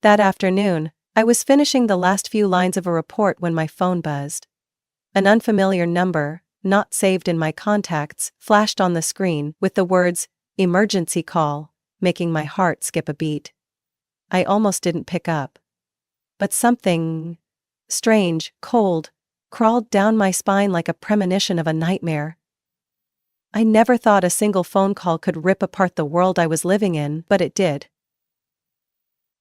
That afternoon, I was finishing the last few lines of a report when my phone buzzed. An unfamiliar number, not saved in my contacts, flashed on the screen with the words, "Emergency call," making my heart skip a beat. I almost didn't pick up. But something strange, cold, crawled down my spine like a premonition of a nightmare. I never thought a single phone call could rip apart the world I was living in, but it did.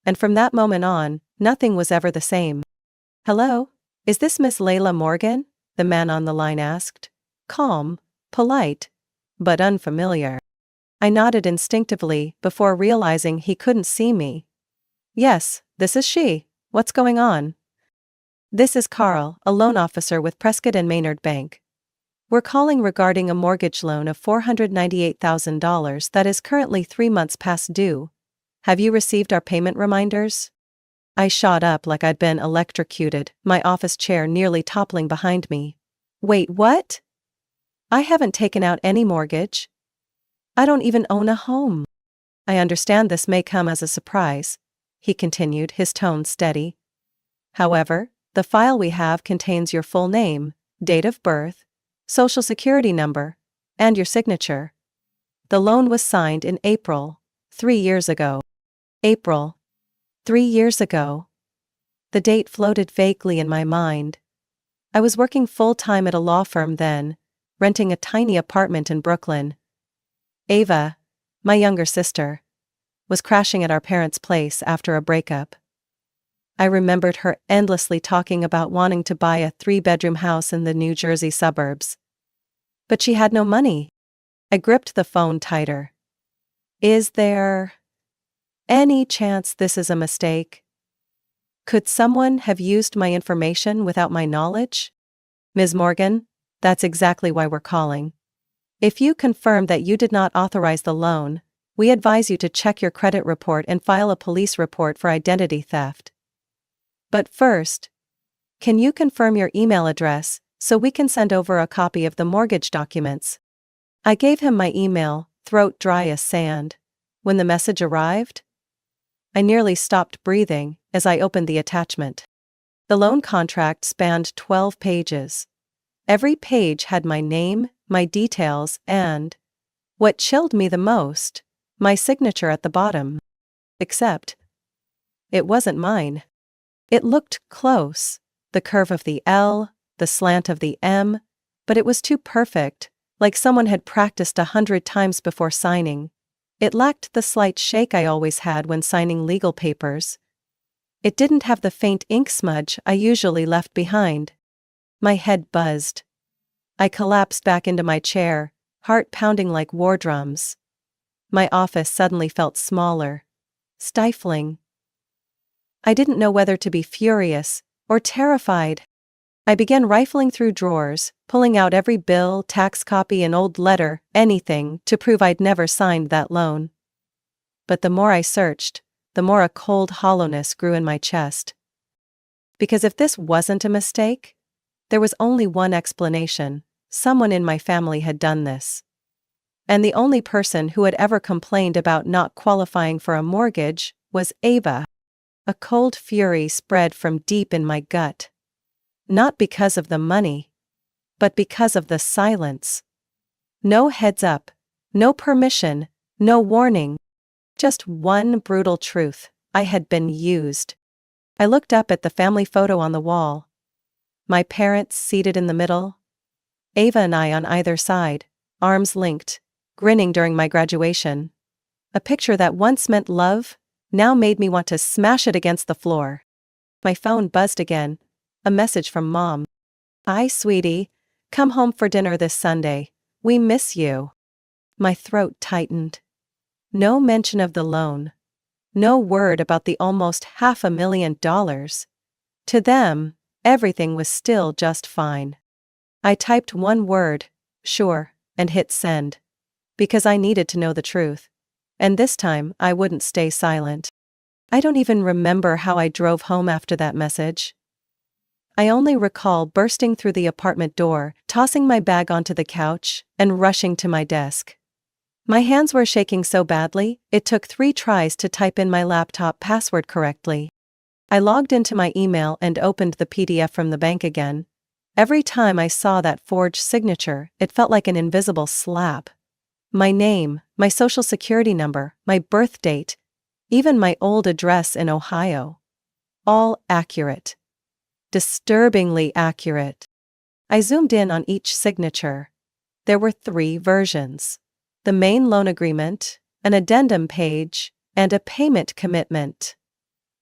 And from that moment on, nothing was ever the same. "Hello? Is this Miss Layla Morgan?" the man on the line asked. Calm, polite, but unfamiliar. I nodded instinctively before realizing he couldn't see me. "Yes, this is she. What's going on?" "This is Carl, a loan officer with Prescott and Maynard Bank. We're calling regarding a mortgage loan of $498,000 that is currently 3 months past due. Have you received our payment reminders?" I shot up like I'd been electrocuted, my office chair nearly toppling behind me. "Wait, what? I haven't taken out any mortgage. I don't even own a home." "I understand this may come as a surprise," he continued, his tone steady. "However, the file we have contains your full name, date of birth, social security number, and your signature. The loan was signed in April, 3 years ago." April. 3 years ago. The date floated vaguely in my mind. I was working full-time at a law firm then, renting a tiny apartment in Brooklyn. Ava, my younger sister, was crashing at our parents' place after a breakup. I remembered her endlessly talking about wanting to buy a 3-bedroom house in the New Jersey suburbs. But she had no money. I gripped the phone tighter. "Is there any chance this is a mistake? Could someone have used my information without my knowledge?" "Ms. Morgan, that's exactly why we're calling. If you confirm that you did not authorize the loan, we advise you to check your credit report and file a police report for identity theft. But first, can you confirm your email address so we can send over a copy of the mortgage documents?" I gave him my email, throat dry as sand. When the message arrived, I nearly stopped breathing as I opened the attachment. The loan contract spanned 12 pages. Every page had my name, my details, and, what chilled me the most, my signature at the bottom. Except, it wasn't mine. It looked close, the curve of the L, the slant of the M, but it was too perfect, like someone had practiced 100 times before signing. It lacked the slight shake I always had when signing legal papers. It didn't have the faint ink smudge I usually left behind. My head buzzed. I collapsed back into my chair, heart pounding like war drums. My office suddenly felt smaller, stifling. I didn't know whether to be furious or terrified. I began rifling through drawers, pulling out every bill, tax copy, and old letter, anything to prove I'd never signed that loan. But the more I searched, the more a cold hollowness grew in my chest. Because if this wasn't a mistake, there was only one explanation: someone in my family had done this. And the only person who had ever complained about not qualifying for a mortgage was Ava. A cold fury spread from deep in my gut. Not because of the money, but because of the silence. No heads up, no permission, no warning. Just one brutal truth: I had been used. I looked up at the family photo on the wall. My parents seated in the middle. Ava and I on either side, arms linked, grinning during my graduation. A picture that once meant love, now made me want to smash it against the floor. My phone buzzed again. A message from Mom. "Hi, sweetie. Come home for dinner this Sunday. We miss you." My throat tightened. No mention of the loan. No word about the almost $500,000. To them, everything was still just fine. I typed one word, "Sure," and hit send. Because I needed to know the truth. And this time, I wouldn't stay silent. I don't even remember how I drove home after that message. I only recall bursting through the apartment door, tossing my bag onto the couch, and rushing to my desk. My hands were shaking so badly, it took 3 tries to type in my laptop password correctly. I logged into my email and opened the PDF from the bank again. Every time I saw that forged signature, it felt like an invisible slap. My name, my social security number, my birth date, even my old address in Ohio. All accurate. Disturbingly accurate. I zoomed in on each signature. There were 3 versions: the main loan agreement, an addendum page, and a payment commitment.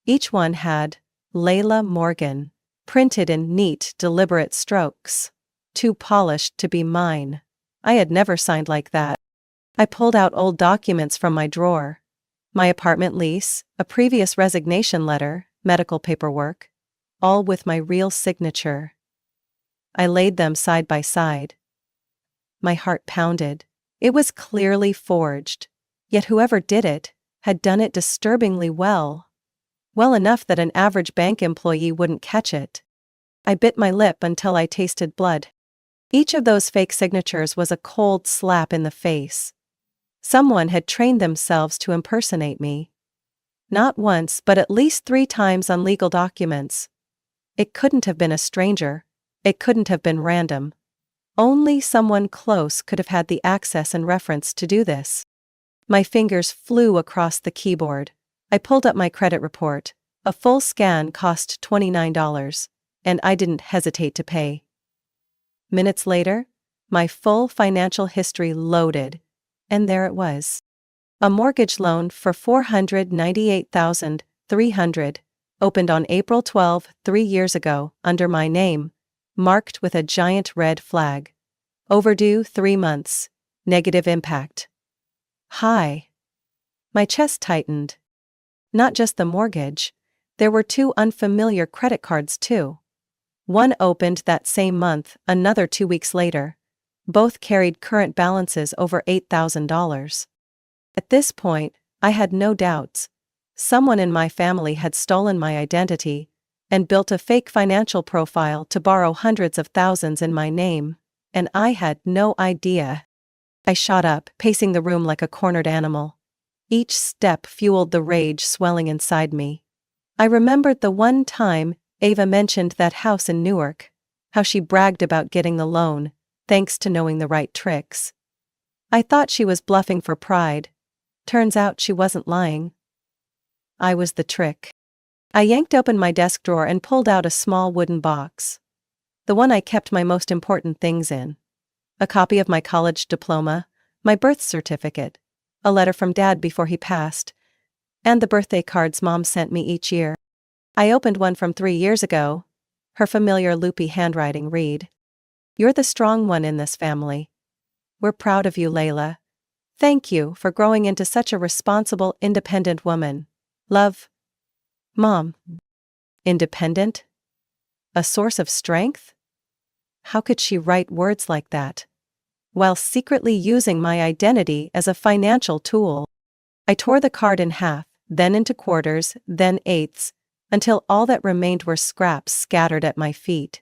Each one had Layla Morgan printed in neat, deliberate strokes. Too polished to be mine. I had never signed like that. I pulled out old documents from my drawer. My apartment lease, a previous resignation letter, medical paperwork, all with my real signature. I laid them side by side. My heart pounded. It was clearly forged. Yet whoever did it had done it disturbingly well. Well enough that an average bank employee wouldn't catch it. I bit my lip until I tasted blood. Each of those fake signatures was a cold slap in the face. Someone had trained themselves to impersonate me. Not once, but at least 3 times on legal documents. It couldn't have been a stranger. It couldn't have been random. Only someone close could have had the access and reference to do this. My fingers flew across the keyboard. I pulled up my credit report. A full scan cost $29, and I didn't hesitate to pay. Minutes later, my full financial history loaded, and there it was. A mortgage loan for $498,300, opened on April 12, 3 years ago, under my name, marked with a giant red flag. Overdue 3 months. Negative impact. Hi. My chest tightened. Not just the mortgage. There were 2 unfamiliar credit cards too. One opened that same month, another 2 weeks later. Both carried current balances over $8,000. At this point, I had no doubts. Someone in my family had stolen my identity and built a fake financial profile to borrow hundreds of thousands in my name, and I had no idea. I shot up, pacing the room like a cornered animal. Each step fueled the rage swelling inside me. I remembered the one time Ava mentioned that house in Newark, how she bragged about getting the loan, thanks to knowing the right tricks. I thought she was bluffing for pride. Turns out she wasn't lying. I was the trick. I yanked open my desk drawer and pulled out a small wooden box. The one I kept my most important things in. A copy of my college diploma, my birth certificate, a letter from Dad before he passed, and the birthday cards Mom sent me each year. I opened one from 3 years ago. Her familiar loopy handwriting read, "You're the strong one in this family. We're proud of you, Layla. Thank you for growing into such a responsible, independent woman. Love, Mom." Independent? A source of strength? How could she write words like that, while secretly using my identity as a financial tool? I tore the card in half, then into quarters, then eighths, until all that remained were scraps scattered at my feet.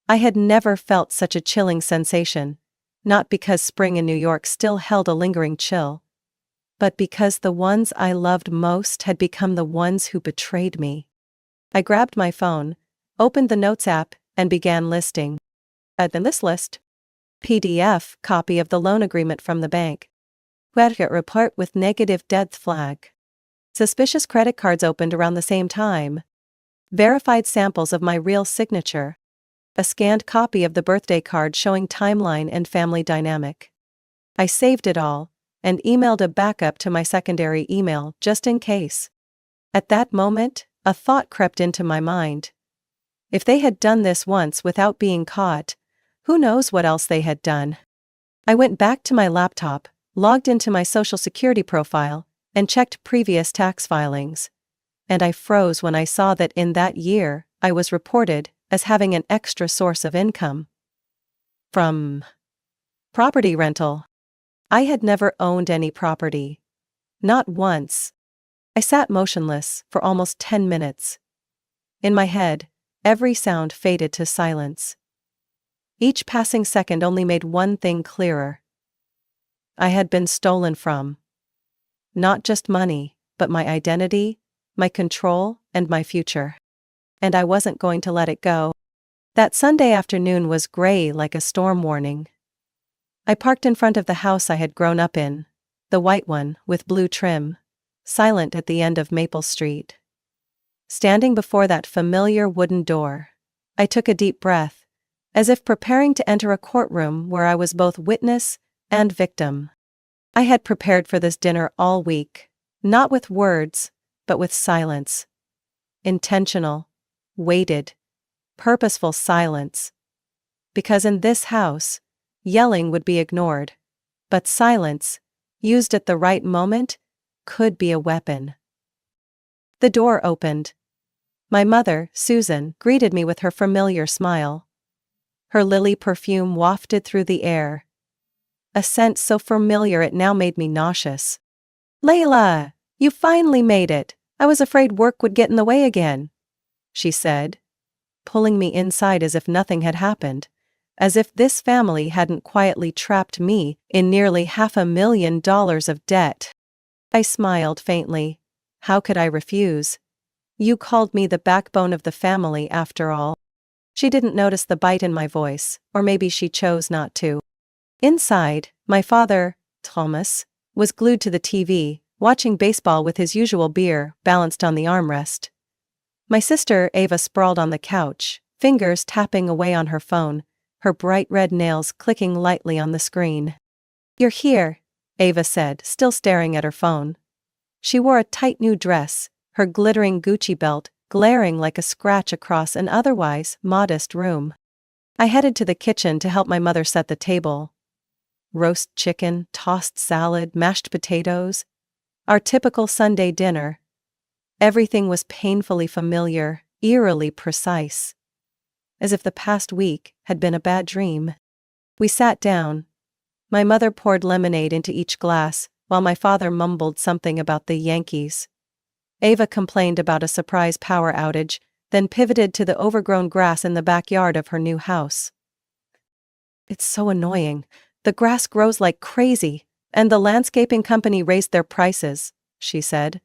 I had never felt such a chilling sensation, not because spring in New York still held a lingering chill, but because the ones I loved most had become the ones who betrayed me. I grabbed my phone, opened the Notes app, and began listing. In this list, PDF copy of the loan agreement from the bank. Credit report with negative debt flag. Suspicious credit cards opened around the same time. Verified samples of my real signature. A scanned copy of the birthday card showing timeline and family dynamic. I saved it all, and emailed a backup to my secondary email just in case. At that moment, a thought crept into my mind. If they had done this once without being caught, who knows what else they had done? I went back to my laptop, logged into my social security profile, and checked previous tax filings. And I froze when I saw that in that year, I was reported as having an extra source of income from property rental. I had never owned any property. Not once. I sat motionless for almost 10 minutes. In my head, every sound faded to silence. Each passing second only made one thing clearer. I had been stolen from. Not just money, but my identity, my control, and my future. And I wasn't going to let it go. That Sunday afternoon was gray like a storm warning. I parked in front of the house I had grown up in, the white one with blue trim, silent at the end of Maple Street. Standing before that familiar wooden door, I took a deep breath, as if preparing to enter a courtroom where I was both witness and victim. I had prepared for this dinner all week, not with words, but with silence. Intentional, weighted, purposeful silence. Because in this house, yelling would be ignored, but silence, used at the right moment, could be a weapon. The door opened. My mother, Susan, greeted me with her familiar smile. Her lily perfume wafted through the air. A scent so familiar it now made me nauseous. "Layla, you finally made it. I was afraid work would get in the way again," she said, pulling me inside as if nothing had happened, as if this family hadn't quietly trapped me in nearly $500,000 of debt. I smiled faintly. How could I refuse? You called me the backbone of the family after all. She didn't notice the bite in my voice, or maybe she chose not to. Inside, my father, Thomas, was glued to the TV, watching baseball with his usual beer balanced on the armrest. My sister Ava sprawled on the couch, fingers tapping away on her phone, her bright red nails clicking lightly on the screen. "You're here," Ava said, still staring at her phone. She wore a tight new dress, her glittering Gucci belt glaring like a scratch across an otherwise modest room. I headed to the kitchen to help my mother set the table. Roast chicken, tossed salad, mashed potatoes. Our typical Sunday dinner. Everything was painfully familiar, eerily precise. As if the past week had been a bad dream. We sat down. My mother poured lemonade into each glass, while my father mumbled something about the Yankees. Ava complained about a surprise power outage, then pivoted to the overgrown grass in the backyard of her new house. "It's so annoying. The grass grows like crazy, and the landscaping company raised their prices," she said,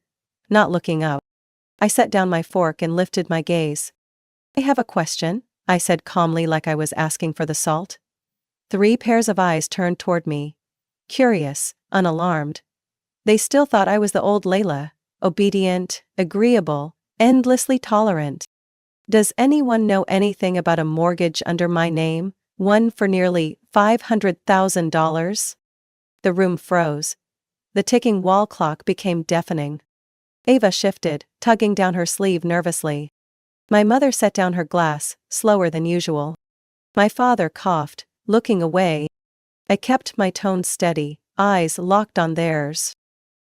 not looking up. I set down my fork and lifted my gaze. "I have a question," I said calmly like I was asking for the salt. 3 pairs of eyes turned toward me. Curious, unalarmed. They still thought I was the old Layla, obedient, agreeable, endlessly tolerant. "Does anyone know anything about a mortgage under my name, one for nearly $500,000? The room froze. The ticking wall clock became deafening. Ava shifted, tugging down her sleeve nervously. My mother set down her glass, slower than usual. My father coughed, looking away. I kept my tone steady, eyes locked on theirs.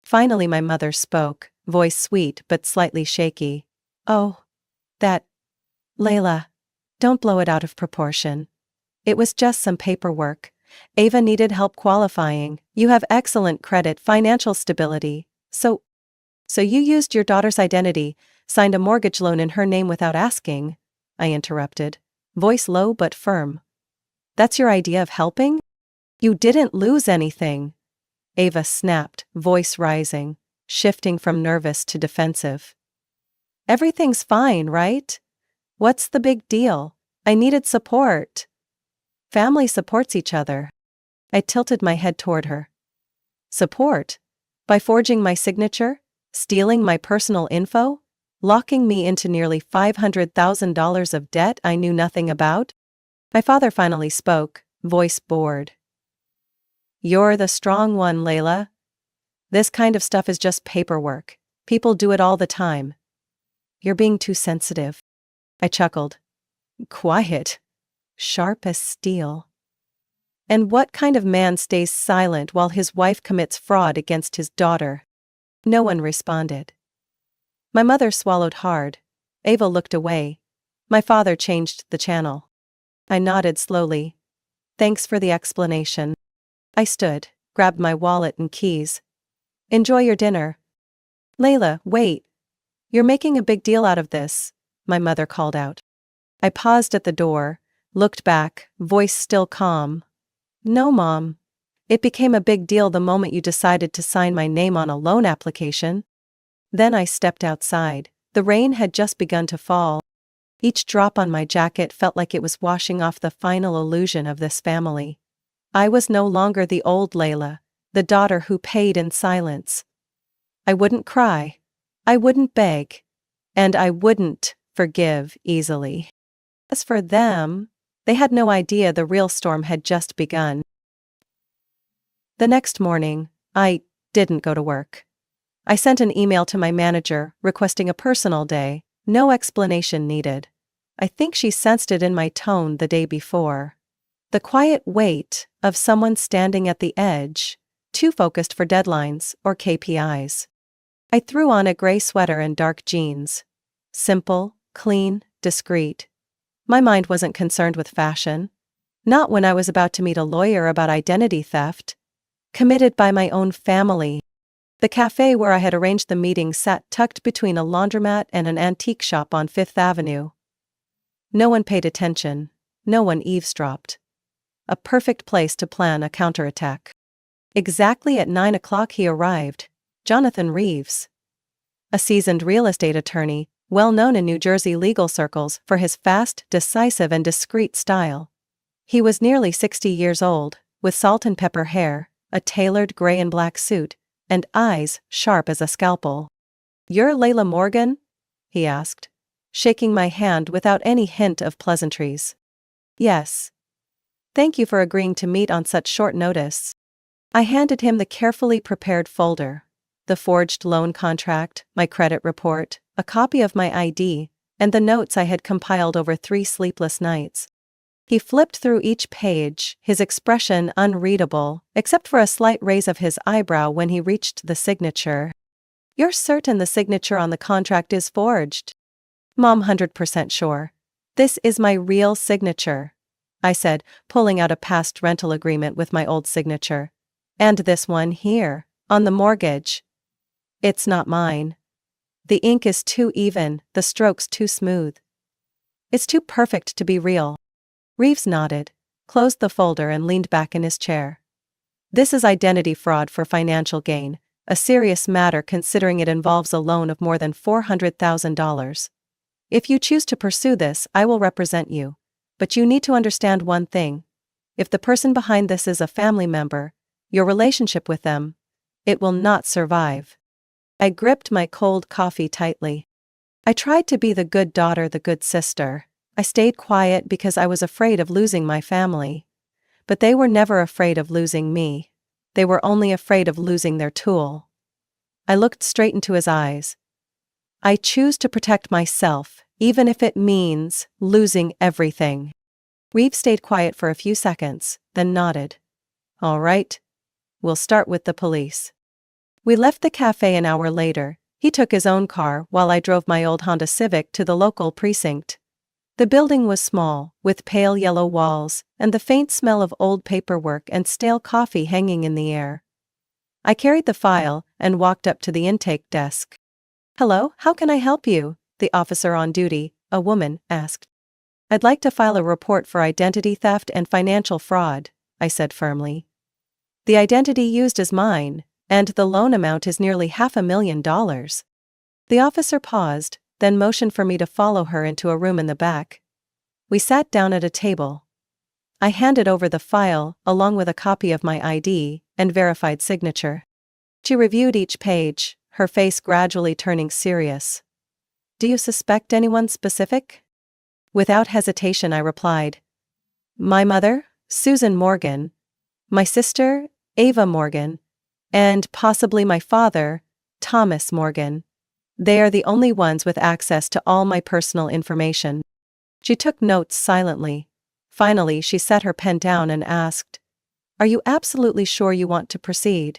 Finally my mother spoke, voice sweet but slightly shaky. "Oh, that... Layla, don't blow it out of proportion. It was just some paperwork. Ava needed help qualifying. You have excellent credit, financial stability. So you used your daughter's identity, signed a mortgage loan in her name without asking," I interrupted, voice low but firm. "That's your idea of helping? You didn't lose anything," Ava snapped, voice rising, shifting from nervous to defensive. "Everything's fine, right? What's the big deal? I needed support." "Family supports each other." I tilted my head toward her. "Support? By forging my signature? Stealing my personal info? Locking me into nearly $500,000 of debt I knew nothing about?" My father finally spoke, voice bored. "You're the strong one, Layla. This kind of stuff is just paperwork. People do it all the time. You're being too sensitive." I chuckled. "Quiet. Sharp as steel." "And what kind of man stays silent while his wife commits fraud against his daughter?" No one responded. My mother swallowed hard. Ava looked away. My father changed the channel. I nodded slowly. "Thanks for the explanation." I stood, grabbed my wallet and keys. "Enjoy your dinner." "Layla, wait. You're making a big deal out of this," my mother called out. I paused at the door, looked back, voice still calm. "No, Mom. It became a big deal the moment you decided to sign my name on a loan application. Then I stepped outside. The rain had just begun to fall. Each drop on my jacket felt like it was washing off the final illusion of this family. I was no longer the old Layla, the daughter who paid in silence. I wouldn't cry. I wouldn't beg. And I wouldn't forgive easily. As for them, they had no idea the real storm had just begun. The next morning, I didn't go to work. I sent an email to my manager requesting a personal day, no explanation needed. I think she sensed it in my tone the day before. The quiet weight of someone standing at the edge, too focused for deadlines or KPIs. I threw on a gray sweater and dark jeans. Simple, clean, discreet. My mind wasn't concerned with fashion. Not when I was about to meet a lawyer about identity theft. Committed by my own family. The cafe where I had arranged the meeting sat tucked between a laundromat and an antique shop on Fifth Avenue. No one paid attention. No one eavesdropped. A perfect place to plan a counterattack. Exactly at 9 o'clock he arrived, Jonathan Reeves. A seasoned real estate attorney, well known in New Jersey legal circles for his fast, decisive and discreet style. He was nearly 60 years old, with salt and pepper hair, a tailored gray and black suit, and eyes sharp as a scalpel. "You're Layla Morgan?" he asked, shaking my hand without any hint of pleasantries. "Yes. Thank you for agreeing to meet on such short notice." I handed him the carefully prepared folder. The forged loan contract, my credit report, a copy of my ID, and the notes I had compiled over 3 sleepless nights. He flipped through each page, his expression unreadable, except for a slight raise of his eyebrow when he reached the signature. "You're certain the signature on the contract is forged?" "Mom, 100% sure. This is my real signature," I said, pulling out a past rental agreement with my old signature. "And this one here, on the mortgage. It's not mine. The ink is too even, the strokes too smooth. It's too perfect to be real." Reeves nodded, closed the folder and leaned back in his chair. "This is identity fraud for financial gain, a serious matter considering it involves a loan of more than $400,000. If you choose to pursue this, I will represent you. But you need to understand one thing. If the person behind this is a family member, your relationship with them, it will not survive." I gripped my cold coffee tightly. I tried to be the good daughter, the good sister. I stayed quiet because I was afraid of losing my family. But they were never afraid of losing me. They were only afraid of losing their tool. I looked straight into his eyes. "I choose to protect myself, even if it means losing everything." Reeves stayed quiet for a few seconds, then nodded. "All right. We'll start with the police." We left the cafe an hour later. He took his own car while I drove my old Honda Civic to the local precinct. The building was small, with pale yellow walls, and the faint smell of old paperwork and stale coffee hanging in the air. I carried the file and walked up to the intake desk. "Hello, how can I help you?" the officer on duty, a woman, asked. "I'd like to file a report for identity theft and financial fraud," I said firmly. "The identity used is mine, and the loan amount is nearly $500,000. The officer paused, then motioned for me to follow her into a room in the back. We sat down at a table. I handed over the file, along with a copy of my ID and verified signature. She reviewed each page, her face gradually turning serious. "Do you suspect anyone specific?" Without hesitation I replied. "My mother, Susan Morgan. My sister, Ava Morgan. And possibly my father, Thomas Morgan. They are the only ones with access to all my personal information." She took notes silently. Finally, she set her pen down and asked, "Are you absolutely sure you want to proceed?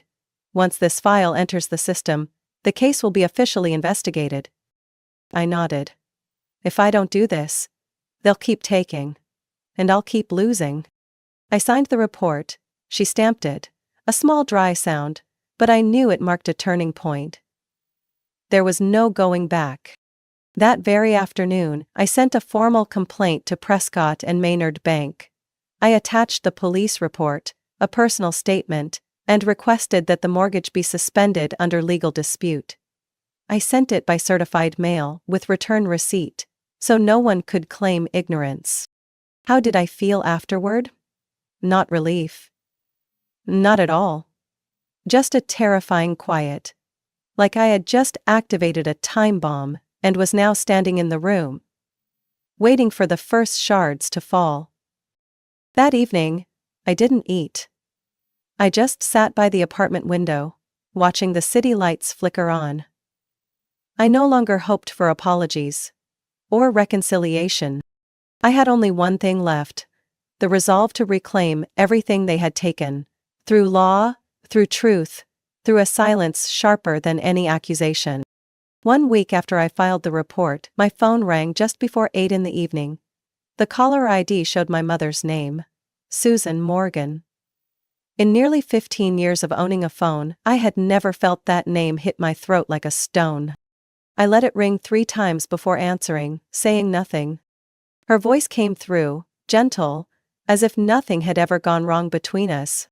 Once this file enters the system, the case will be officially investigated." I nodded. "If I don't do this, they'll keep taking. And I'll keep losing." I signed the report. She stamped it. A small dry sound, but I knew it marked a turning point. There was no going back. That very afternoon, I sent a formal complaint to Prescott and Maynard Bank. I attached the police report, a personal statement, and requested that the mortgage be suspended under legal dispute. I sent it by certified mail with return receipt, so no one could claim ignorance. How did I feel afterward? Not relief. Not at all. Just a terrifying quiet. Like I had just activated a time bomb and was now standing in the room, waiting for the first shards to fall. That evening, I didn't eat. I just sat by the apartment window, watching the city lights flicker on. I no longer hoped for apologies or reconciliation. I had only one thing left: the resolve to reclaim everything they had taken, through law, through truth, through a silence sharper than any accusation. 1 week after I filed the report, my phone rang just before 8 in the evening. The caller ID showed my mother's name, Susan Morgan. In nearly 15 years of owning a phone, I had never felt that name hit my throat like a stone. I let it ring 3 times before answering, saying nothing. Her voice came through, gentle, as if nothing had ever gone wrong between us.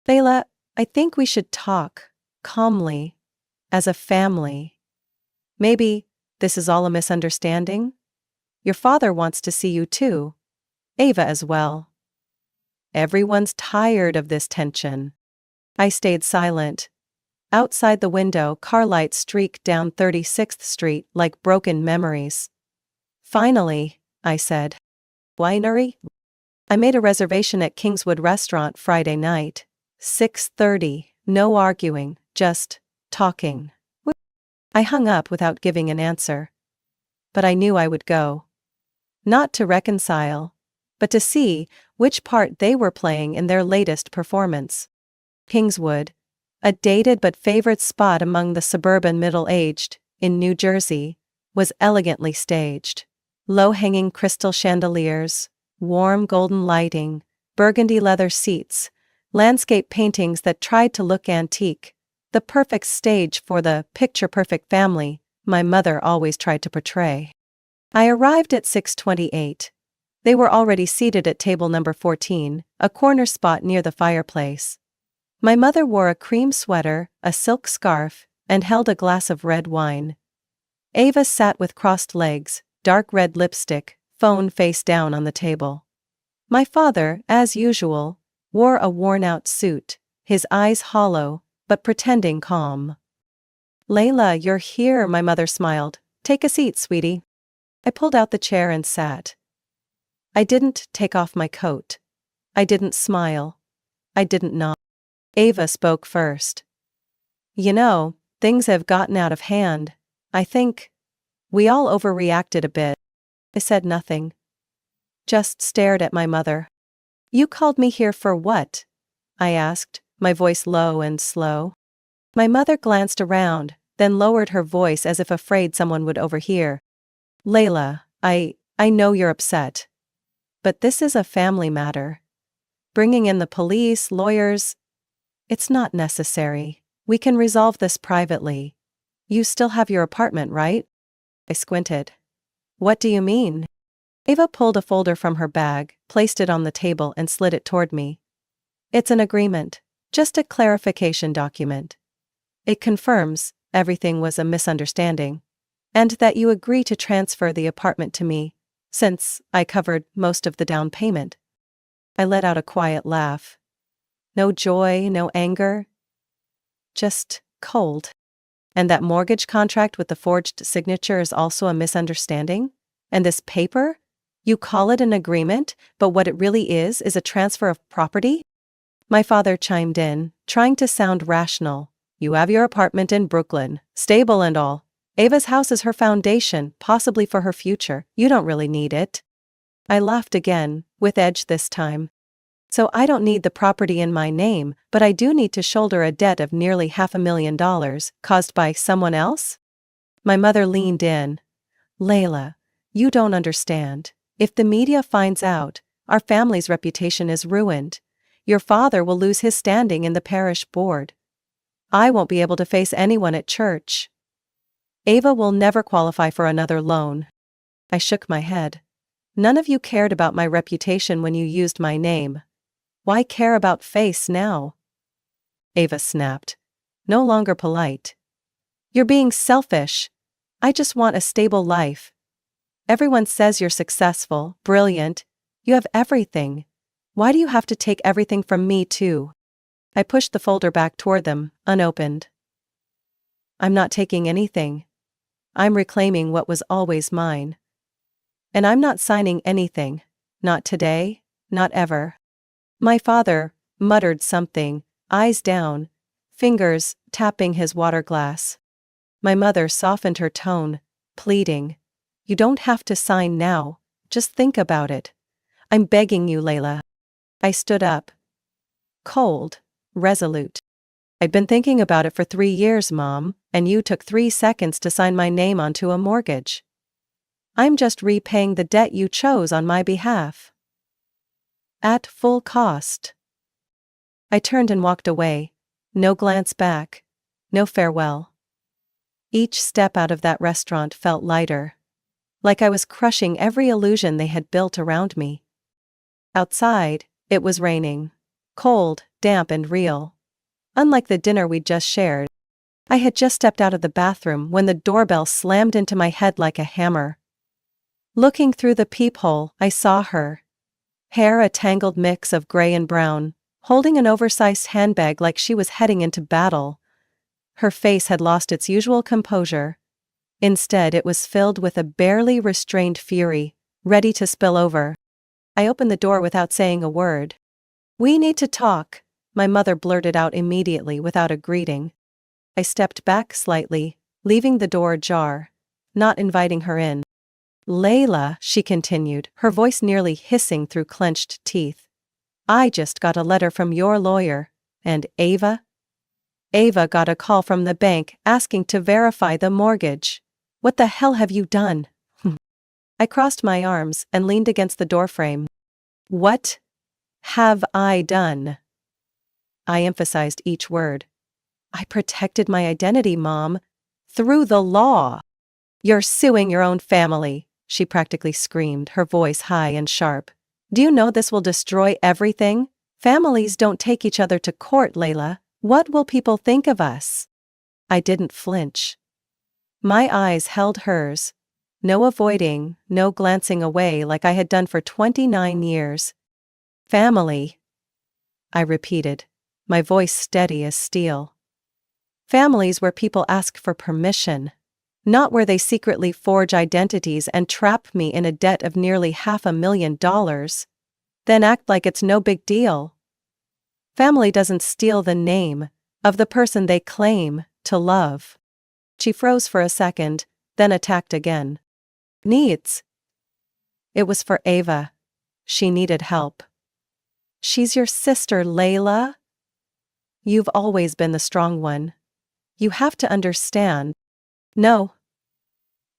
"Layla, I think we should talk, calmly, as a family. Maybe this is all a misunderstanding? Your father wants to see you too. Ava as well. Everyone's tired of this tension." I stayed silent. Outside the window, car lights streaked down 36th Street like broken memories. "Finally," I said. "Winery?" "I made a reservation at Kingswood Restaurant Friday night. 6:30, no arguing, just talking." I hung up without giving an answer. But I knew I would go. Not to reconcile, but to see which part they were playing in their latest performance. Kingswood, a dated but favored spot among the suburban middle-aged, in New Jersey, was elegantly staged. Low-hanging crystal chandeliers, warm golden lighting, burgundy leather seats, landscape paintings that tried to look antique, the perfect stage for the picture-perfect family my mother always tried to portray. I arrived at 6:28. They were already seated at table number 14, a corner spot near the fireplace. My mother wore a cream sweater, a silk scarf, and held a glass of red wine. Ava sat with crossed legs, dark red lipstick, phone face down on the table. My father, as usual, wore a worn-out suit, his eyes hollow, but pretending calm. "Layla, you're here," my mother smiled. "Take a seat, sweetie." I pulled out the chair and sat. I didn't take off my coat. I didn't smile. I didn't nod. Ava spoke first. "You know, things have gotten out of hand. I think we all overreacted a bit." I said nothing. Just stared at my mother. "You called me here for what?" I asked, my voice low and slow. My mother glanced around, then lowered her voice as if afraid someone would overhear. "Layla, I know you're upset. But this is a family matter. Bringing in the police, lawyers, it's not necessary. We can resolve this privately. You still have your apartment, right?" I squinted. "What do you mean?" Ava pulled a folder from her bag, placed it on the table and slid it toward me. "It's an agreement. Just a clarification document. It confirms everything was a misunderstanding, and that you agree to transfer the apartment to me, since I covered most of the down payment." I let out a quiet laugh. No joy, no anger. Just cold. "And that mortgage contract with the forged signature is also a misunderstanding? And this paper? You call it an agreement, but what it really is a transfer of property?" My father chimed in, trying to sound rational. "You have your apartment in Brooklyn, stable and all. Ava's house is her foundation, possibly for her future. You don't really need it." I laughed again, with edge this time. "So I don't need the property in my name, but I do need to shoulder a debt of nearly $500,000 caused by someone else?" My mother leaned in. "Layla, you don't understand. If the media finds out, our family's reputation is ruined. Your father will lose his standing in the parish board. I won't be able to face anyone at church. Ava will never qualify for another loan." I shook my head. "None of you cared about my reputation when you used my name. Why care about face now? Ava snapped, no longer polite. You're being selfish. I just want a stable life. Everyone says you're successful, brilliant. You have everything. Why do you have to take everything from me too? I pushed the folder back toward them, unopened. I'm not taking anything. I'm reclaiming what was always mine. And I'm not signing anything. Not today, not ever. My father muttered something, eyes down, fingers tapping his water glass. My mother softened her tone, pleading. You don't have to sign now, just think about it. I'm begging you, Layla. I stood up. Cold, resolute. I'd been thinking about it for 3 years, Mom, and you took 3 seconds to sign my name onto a mortgage. I'm just repaying the debt you chose on my behalf. At full cost. I turned and walked away. No glance back. No farewell. Each step out of that restaurant felt lighter. Like I was crushing every illusion they had built around me. Outside, it was raining. Cold, damp and real. Unlike the dinner we'd just shared. I had just stepped out of the bathroom when the doorbell slammed into my head like a hammer. Looking through the peephole, I saw her. Hair a tangled mix of gray and brown, holding an oversized handbag like she was heading into battle. Her face had lost its usual composure. Instead, it was filled with a barely restrained fury, ready to spill over. I opened the door without saying a word. We need to talk, my mother blurted out immediately without a greeting. I stepped back slightly, leaving the door ajar, not inviting her in. Layla, she continued, her voice nearly hissing through clenched teeth. I just got a letter from your lawyer, and Ava? Ava got a call from the bank asking to verify the mortgage. What the hell have you done? I crossed my arms and leaned against the doorframe. What have I done? I emphasized each word. I protected my identity, Mom. Through the law. You're suing your own family, she practically screamed, her voice high and sharp. Do you know this will destroy everything? Families don't take each other to court, Layla. What will people think of us? I didn't flinch. My eyes held hers. No avoiding, no glancing away like I had done for 29 years. Family. I repeated, my voice steady as steel. Families where people ask for permission. Not where they secretly forge identities and trap me in a debt of nearly $500,000. Then act like it's no big deal. Family doesn't steal the name of the person they claim to love. She froze for a second, then attacked again. Needs. It was for Ava. She needed help. She's your sister, Layla. You've always been the strong one. You have to understand. No.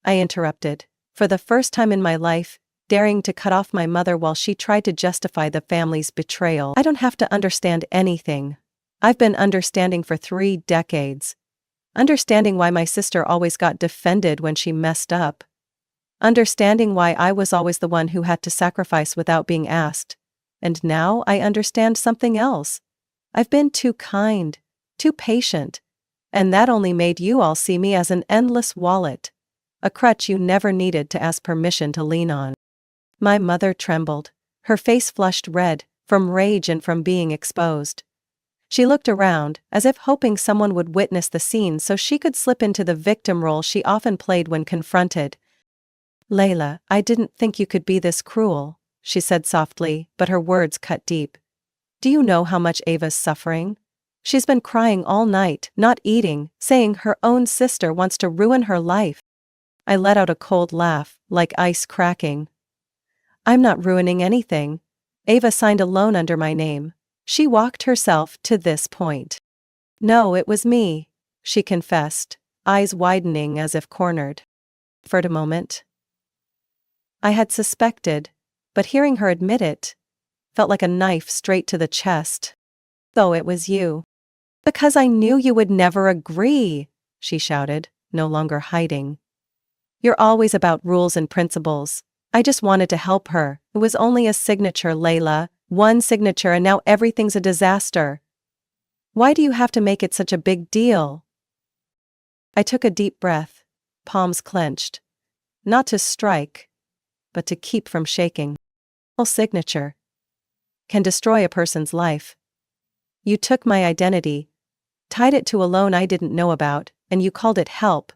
I interrupted, for the first time in my life, daring to cut off my mother while she tried to justify the family's betrayal. I don't have to understand anything. I've been understanding for 3 decades. Understanding why my sister always got defended when she messed up. Understanding why I was always the one who had to sacrifice without being asked. And now I understand something else. I've been too kind, too patient. And that only made you all see me as an endless wallet. A crutch you never needed to ask permission to lean on. My mother trembled. Her face flushed red, from rage and from being exposed. She looked around, as if hoping someone would witness the scene so she could slip into the victim role she often played when confronted. Layla, I didn't think you could be this cruel, she said softly, but her words cut deep. Do you know how much Ava's suffering? She's been crying all night, not eating, saying her own sister wants to ruin her life. I let out a cold laugh, like ice cracking. I'm not ruining anything. Ava signed a loan under my name. She walked herself to this point. No, it was me, she confessed, eyes widening as if cornered. For a moment. I had suspected, but hearing her admit it, felt like a knife straight to the chest. So it was you. Because I knew you would never agree, she shouted, no longer hiding. You're always about rules and principles. I just wanted to help her. It was only a signature, Layla. One signature and now everything's a disaster. Why do you have to make it such a big deal? I took a deep breath, palms clenched. Not to strike, but to keep from shaking. A signature can destroy a person's life. You took my identity, tied it to a loan I didn't know about, and you called it help.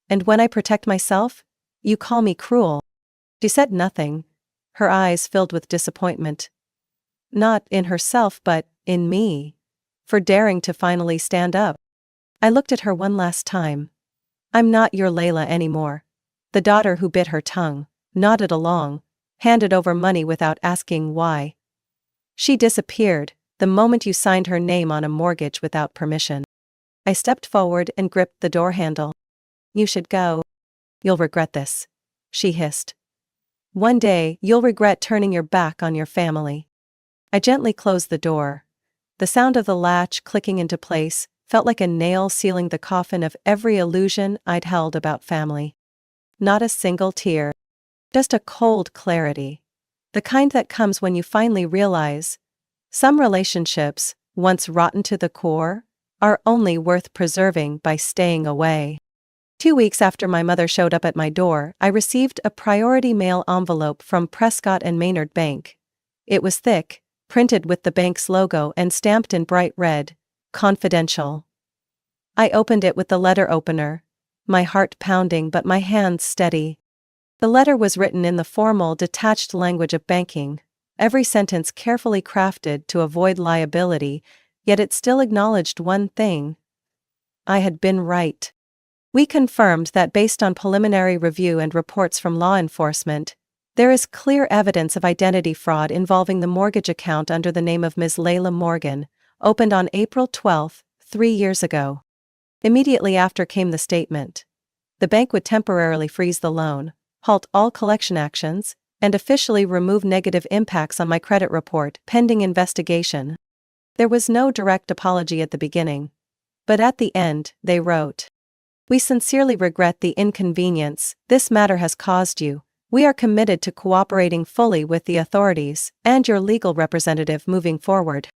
And when I protect myself, you call me cruel. She said nothing, her eyes filled with disappointment. Not in herself but in me, for daring to finally stand up. I looked at her one last time. I'm not your Layla anymore. The daughter who bit her tongue, nodded along, handed over money without asking why. She disappeared the moment you signed her name on a mortgage without permission. I stepped forward and gripped the door handle. You should go. You'll regret this, she hissed. One day, you'll regret turning your back on your family. I gently closed the door. The sound of the latch clicking into place felt like a nail sealing the coffin of every illusion I'd held about family. Not a single tear. Just a cold clarity. The kind that comes when you finally realize some relationships, once rotten to the core, are only worth preserving by staying away. 2 weeks after my mother showed up at my door, I received a priority mail envelope from Prescott and Maynard Bank. It was thick, printed with the bank's logo and stamped in bright red, confidential. I opened it with the letter opener, my heart pounding but my hands steady. The letter was written in the formal, detached language of banking, every sentence carefully crafted to avoid liability, yet it still acknowledged one thing. I had been right. We confirmed that based on preliminary review and reports from law enforcement, there is clear evidence of identity fraud involving the mortgage account under the name of Ms. Layla Morgan, opened on April 12, 3 years ago. Immediately after came the statement. The bank would temporarily freeze the loan, halt all collection actions, and officially remove negative impacts on my credit report pending investigation. There was no direct apology at the beginning. But at the end, they wrote, "We sincerely regret the inconvenience this matter has caused you. We are committed to cooperating fully with the authorities and your legal representative moving forward."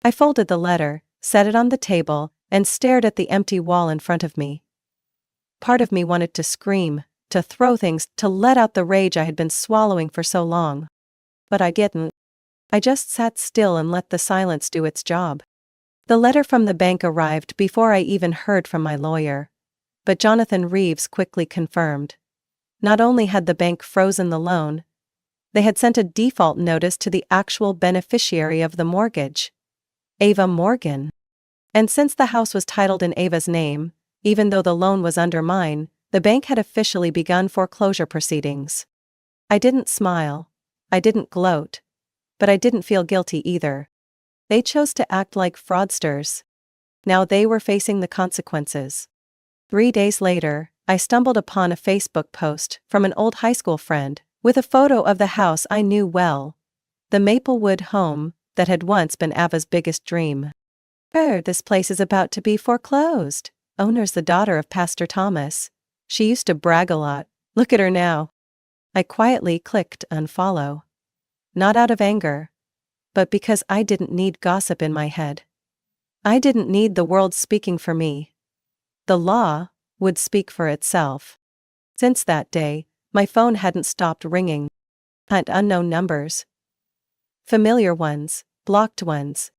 I folded the letter, set it on the table, and stared at the empty wall in front of me. Part of me wanted to scream, to throw things, to let out the rage I had been swallowing for so long. But I didn't. I just sat still and let the silence do its job. The letter from the bank arrived before I even heard from my lawyer. But Jonathan Reeves quickly confirmed. Not only had the bank frozen the loan, they had sent a default notice to the actual beneficiary of the mortgage, Ava Morgan. And since the house was titled in Ava's name, even though the loan was under mine, the bank had officially begun foreclosure proceedings. I didn't smile. I didn't gloat. But I didn't feel guilty either. They chose to act like fraudsters. Now they were facing the consequences. 3 days later, I stumbled upon a Facebook post from an old high school friend, with a photo of the house I knew well. The Maplewood home that had once been Ava's biggest dream. This place is about to be foreclosed. Owner's the daughter of Pastor Thomas. She used to brag a lot. Look at her now. I quietly clicked unfollow. Not out of anger, but because I didn't need gossip in my head. I didn't need the world speaking for me. The law would speak for itself. Since that day, my phone hadn't stopped ringing. At unknown numbers. Familiar ones, blocked ones.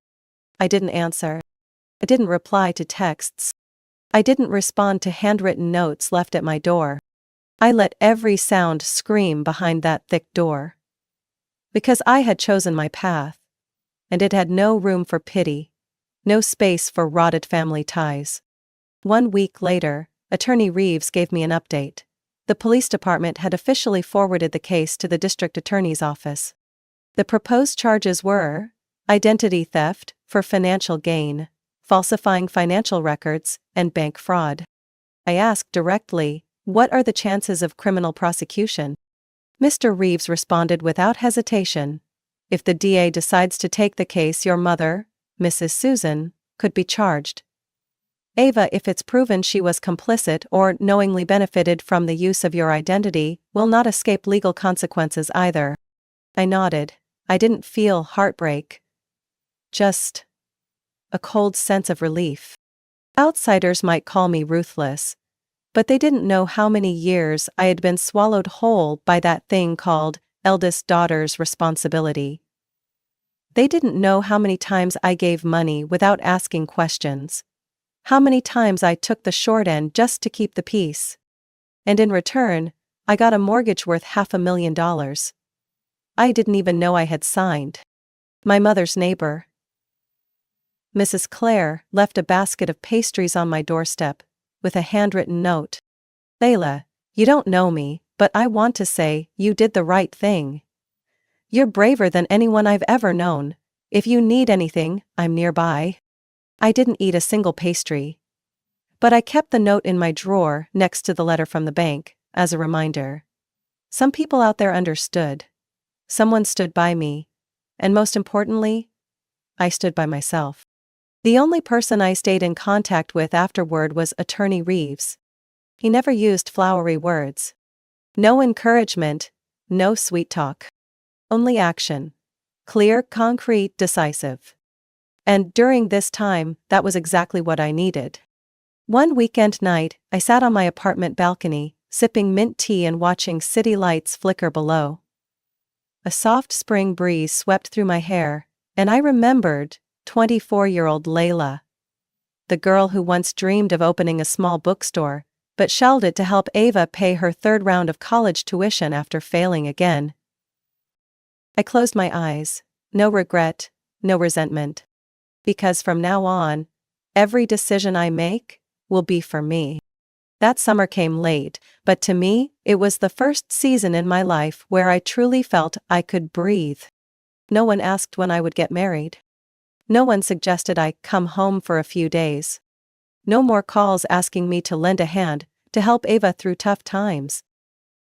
I didn't answer. I didn't reply to texts. I didn't respond to handwritten notes left at my door. I let every sound scream behind that thick door. Because I had chosen my path. And it had no room for pity. No space for rotted family ties. 1 week later, Attorney Reeves gave me an update. The police department had officially forwarded the case to the district attorney's office. The proposed charges were identity theft for financial gain, falsifying financial records, and bank fraud. I asked directly, "What are the chances of criminal prosecution?" Mr. Reeves responded without hesitation. "If the DA decides to take the case, your mother, Mrs. Susan, could be charged. Ava, if it's proven she was complicit or knowingly benefited from the use of your identity, will not escape legal consequences either." I nodded. I didn't feel heartbreak. Just a cold sense of relief. Outsiders might call me ruthless, but they didn't know how many years I had been swallowed whole by that thing called eldest daughter's responsibility. They didn't know how many times I gave money without asking questions. How many times I took the short end just to keep the peace. And in return, I got a mortgage worth $500,000. I didn't even know I had signed. My mother's neighbor, Mrs. Clare, left a basket of pastries on my doorstep, with a handwritten note. Layla, you don't know me, but I want to say, you did the right thing. You're braver than anyone I've ever known. If you need anything, I'm nearby. I didn't eat a single pastry. But I kept the note in my drawer next to the letter from the bank, as a reminder. Some people out there understood. Someone stood by me. And most importantly, I stood by myself. The only person I stayed in contact with afterward was Attorney Reeves. He never used flowery words. No encouragement, no sweet talk. Only action. Clear, concrete, decisive. And during this time, that was exactly what I needed. One weekend night, I sat on my apartment balcony, sipping mint tea and watching city lights flicker below. A soft spring breeze swept through my hair, and I remembered 24-year-old Layla. The girl who once dreamed of opening a small bookstore, but shelved it to help Ava pay her third round of college tuition after failing again. I closed my eyes. No regret, no resentment. Because from now on, every decision I make will be for me. That summer came late, but to me, it was the first season in my life where I truly felt I could breathe. No one asked when I would get married. No one suggested I come home for a few days. No more calls asking me to lend a hand to help Ava through tough times.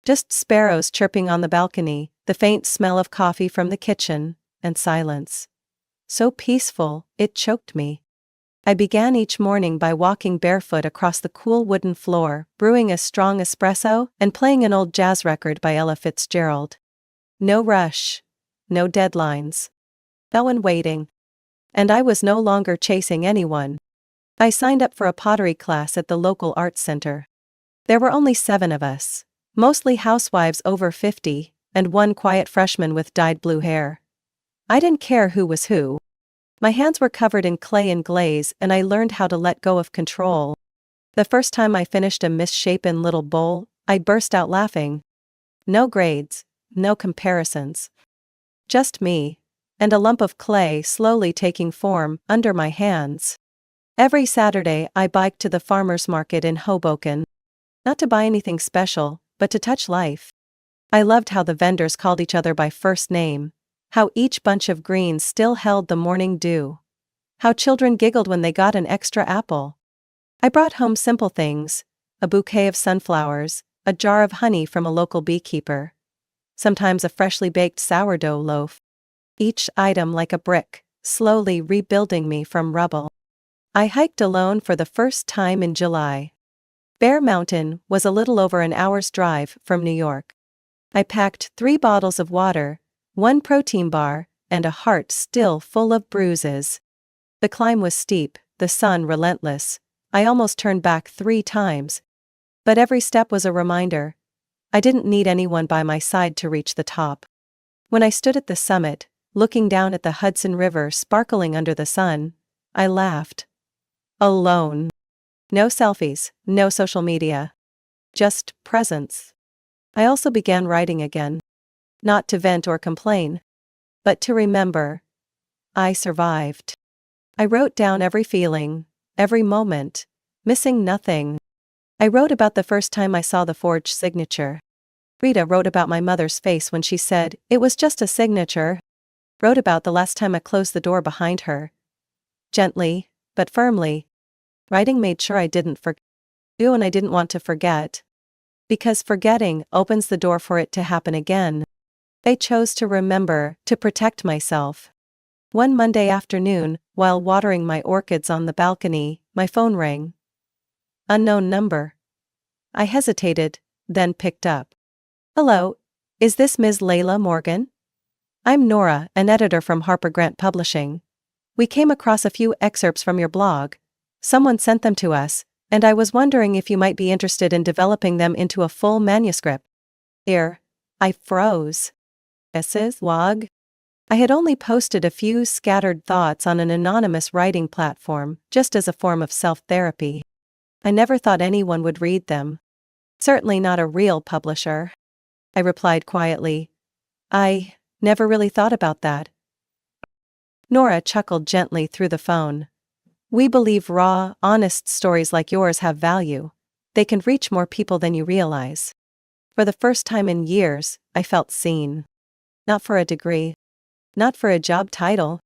Just sparrows chirping on the balcony, the faint smell of coffee from the kitchen, and silence. So peaceful, it choked me. I began each morning by walking barefoot across the cool wooden floor, brewing a strong espresso, and playing an old jazz record by Ella Fitzgerald. No rush. No deadlines. No one waiting. And I was no longer chasing anyone. I signed up for a pottery class at the local arts center. There were only 7 of us, mostly housewives over 50, and one quiet freshman with dyed blue hair. I didn't care who was who. My hands were covered in clay and glaze, and I learned how to let go of control. The first time I finished a misshapen little bowl, I burst out laughing. No grades, no comparisons. Just me, and a lump of clay slowly taking form under my hands. Every Saturday I biked to the farmer's market in Hoboken. Not to buy anything special, but to touch life. I loved how the vendors called each other by first name. How each bunch of greens still held the morning dew. How children giggled when they got an extra apple. I brought home simple things, a bouquet of sunflowers, a jar of honey from a local beekeeper. Sometimes a freshly baked sourdough loaf. Each item like a brick, slowly rebuilding me from rubble. I hiked alone for the first time in July. Bear Mountain was a little over an hour's drive from New York. I packed 3 bottles of water, 1 protein bar, and a heart still full of bruises. The climb was steep, the sun relentless. I almost turned back 3 times. But every step was a reminder. I didn't need anyone by my side to reach the top. When I stood at the summit, looking down at the Hudson River sparkling under the sun, I laughed. Alone. No selfies, no social media. Just presence. I also began writing again. Not to vent or complain, but to remember. I survived. I wrote down every feeling, every moment, missing nothing. I wrote about the first time I saw the forged signature. Rita wrote about my mother's face when she said, "It was just a signature." Wrote about the last time I closed the door behind her. Gently, but firmly. Writing made sure I didn't forget, and I didn't want to forget. Because forgetting opens the door for it to happen again. I chose to remember, to protect myself. One Monday afternoon, while watering my orchids on the balcony, my phone rang. Unknown number. I hesitated, then picked up. "Hello, is this Ms. Layla Morgan?" I'm Nora, an editor from Harper Grant Publishing. We came across a few excerpts from your blog. Someone sent them to us, and I was wondering if you might be interested in developing them into a full manuscript. I froze. Mrs. Wog? I had only posted a few scattered thoughts on an anonymous writing platform, just as a form of self-therapy. I never thought anyone would read them. Certainly not a real publisher. I replied quietly. I never really thought about that. Nora chuckled gently through the phone. We believe raw, honest stories like yours have value. They can reach more people than you realize. For the first time in years, I felt seen. Not for a degree. Not for a job title.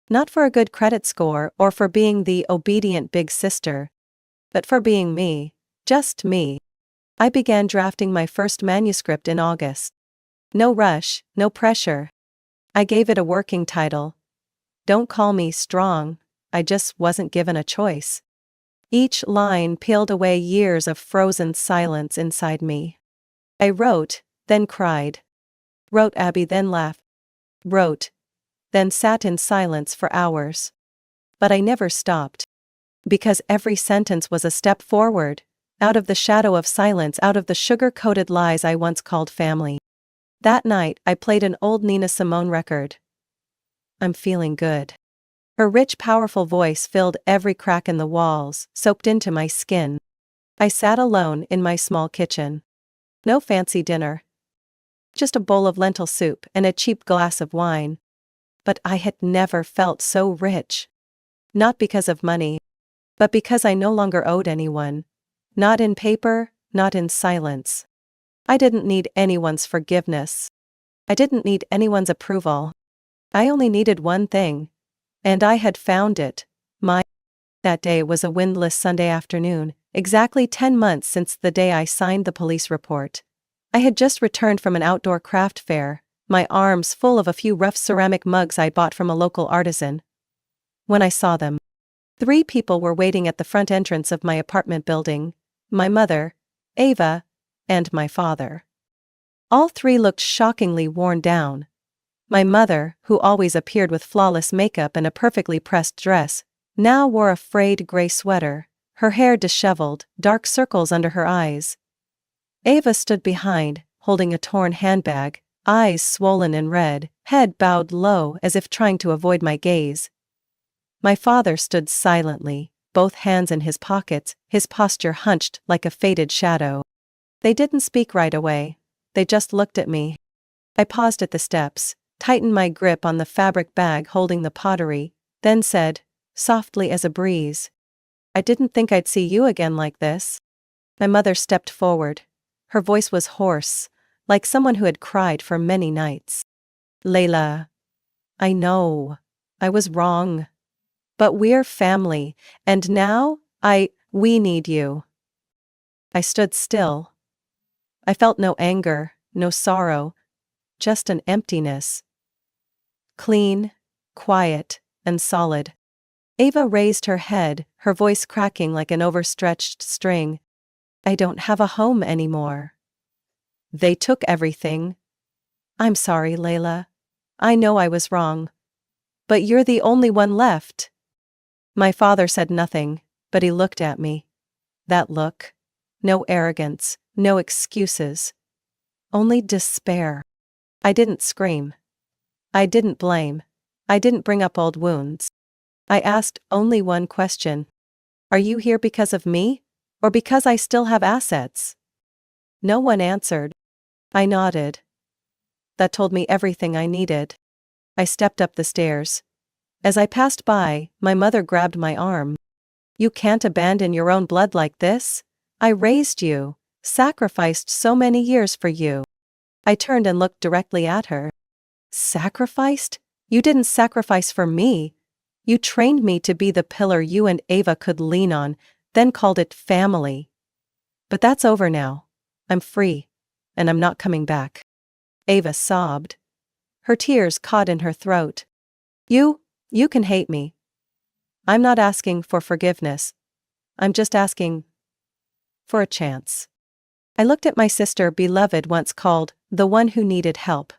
Not for a good credit score or for being the obedient big sister. But for being me. Just me. I began drafting my first manuscript in August. No rush, no pressure. I gave it a working title. Don't call me strong, I just wasn't given a choice. Each line peeled away years of frozen silence inside me. I wrote, then cried. Wrote Abby, then laughed. Wrote, then sat in silence for hours. But I never stopped. Because every sentence was a step forward, out of the shadow of silence, out of the sugar-coated lies I once called family. That night, I played an old Nina Simone record. I'm feeling good. Her rich, powerful voice filled every crack in the walls, soaked into my skin. I sat alone in my small kitchen. No fancy dinner. Just a bowl of lentil soup and a cheap glass of wine. But I had never felt so rich. Not because of money, but because I no longer owed anyone. Not in paper, not in silence. I didn't need anyone's forgiveness. I didn't need anyone's approval. I only needed one thing. And I had found it. That day was a windless Sunday afternoon, exactly 10 months since the day I signed the police report. I had just returned from an outdoor craft fair, my arms full of a few rough ceramic mugs I'd bought from a local artisan. When I saw them, 3 people were waiting at the front entrance of my apartment building: my mother, Ava, and my father. All 3 looked shockingly worn down. My mother, who always appeared with flawless makeup and a perfectly pressed dress, now wore a frayed gray sweater, her hair disheveled, dark circles under her eyes. Ava stood behind, holding a torn handbag, eyes swollen and red, head bowed low as if trying to avoid my gaze. My father stood silently, both hands in his pockets, his posture hunched like a faded shadow. They didn't speak right away. They just looked at me. I paused at the steps, tightened my grip on the fabric bag holding the pottery, then said, softly as a breeze, I didn't think I'd see you again like this. My mother stepped forward. Her voice was hoarse, like someone who had cried for many nights. Layla. I know. I was wrong. But we're family, and now, we need you. I stood still. I felt no anger, no sorrow, just an emptiness. Clean, quiet, and solid. Ava raised her head, her voice cracking like an overstretched string. I don't have a home anymore. They took everything. I'm sorry, Layla. I know I was wrong. But you're the only one left. My father said nothing, but he looked at me. That look. No arrogance, no excuses. Only despair. I didn't scream. I didn't blame. I didn't bring up old wounds. I asked only one question. Are you here because of me? Or because I still have assets? No one answered. I nodded. That told me everything I needed. I stepped up the stairs. As I passed by, my mother grabbed my arm. You can't abandon your own blood like this. I raised you, sacrificed so many years for you. I turned and looked directly at her. Sacrificed? You didn't sacrifice for me. You trained me to be the pillar you and Ava could lean on, then called it family. But that's over now. I'm free, and I'm not coming back. Ava sobbed. Her tears caught in her throat. You can hate me. I'm not asking for forgiveness. I'm just asking for a chance. I looked at my sister beloved once called the one who needed help.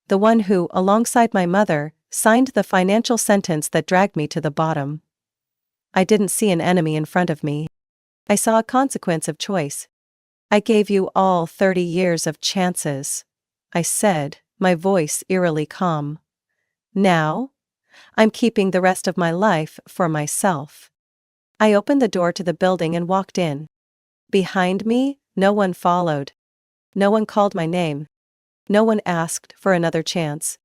the one who, alongside my mother, signed the financial sentence that dragged me to the bottom. I didn't see an enemy in front of me. I saw a consequence of choice. I gave you all 30 years of chances, I said, my voice eerily calm. Now, I'm keeping the rest of my life for myself. I opened the door to the building and walked in. Behind me, no one followed. No one called my name. No one asked for another chance.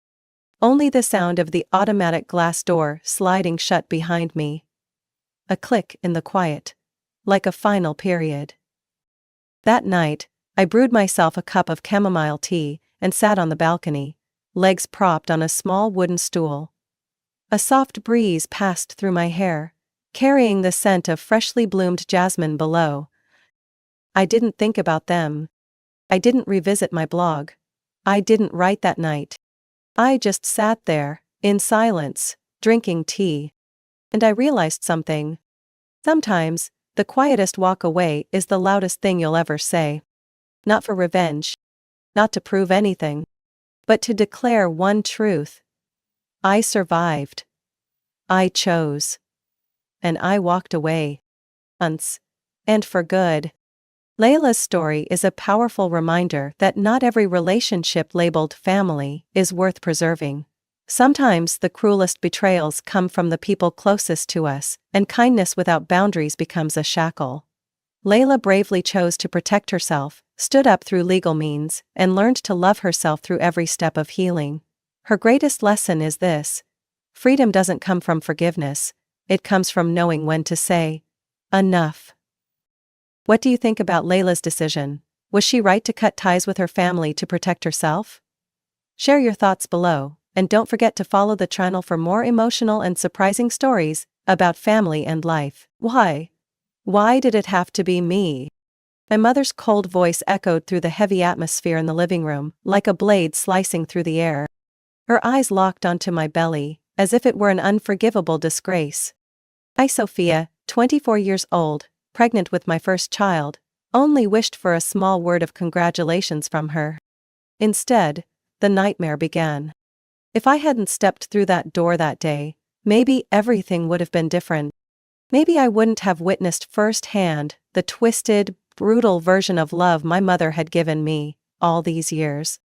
Only the sound of the automatic glass door sliding shut behind me. A click in the quiet. Like a final period. That night, I brewed myself a cup of chamomile tea and sat on the balcony, legs propped on a small wooden stool. A soft breeze passed through my hair, carrying the scent of freshly bloomed jasmine below. I didn't think about them. I didn't revisit my blog. I didn't write that night. I just sat there, in silence, drinking tea. And I realized something. Sometimes, the quietest walk away is the loudest thing you'll ever say. Not for revenge. Not to prove anything. But to declare one truth. I survived. I chose. And I walked away. Once. And for good. Layla's story is a powerful reminder that not every relationship labeled family is worth preserving. Sometimes the cruelest betrayals come from the people closest to us, and kindness without boundaries becomes a shackle. Layla bravely chose to protect herself, stood up through legal means, and learned to love herself through every step of healing. Her greatest lesson is this: freedom doesn't come from forgiveness, it comes from knowing when to say, enough. What do you think about Layla's decision? Was she right to cut ties with her family to protect herself? Share your thoughts below, and don't forget to follow the channel for more emotional and surprising stories about family and life. Why? Why did it have to be me? My mother's cold voice echoed through the heavy atmosphere in the living room, like a blade slicing through the air. Her eyes locked onto my belly, as if it were an unforgivable disgrace. I, Sophia, 24 years old, pregnant with my first child, only wished for a small word of congratulations from her. Instead, the nightmare began. If I hadn't stepped through that door that day, maybe everything would have been different. Maybe I wouldn't have witnessed firsthand the twisted, brutal version of love my mother had given me all these years.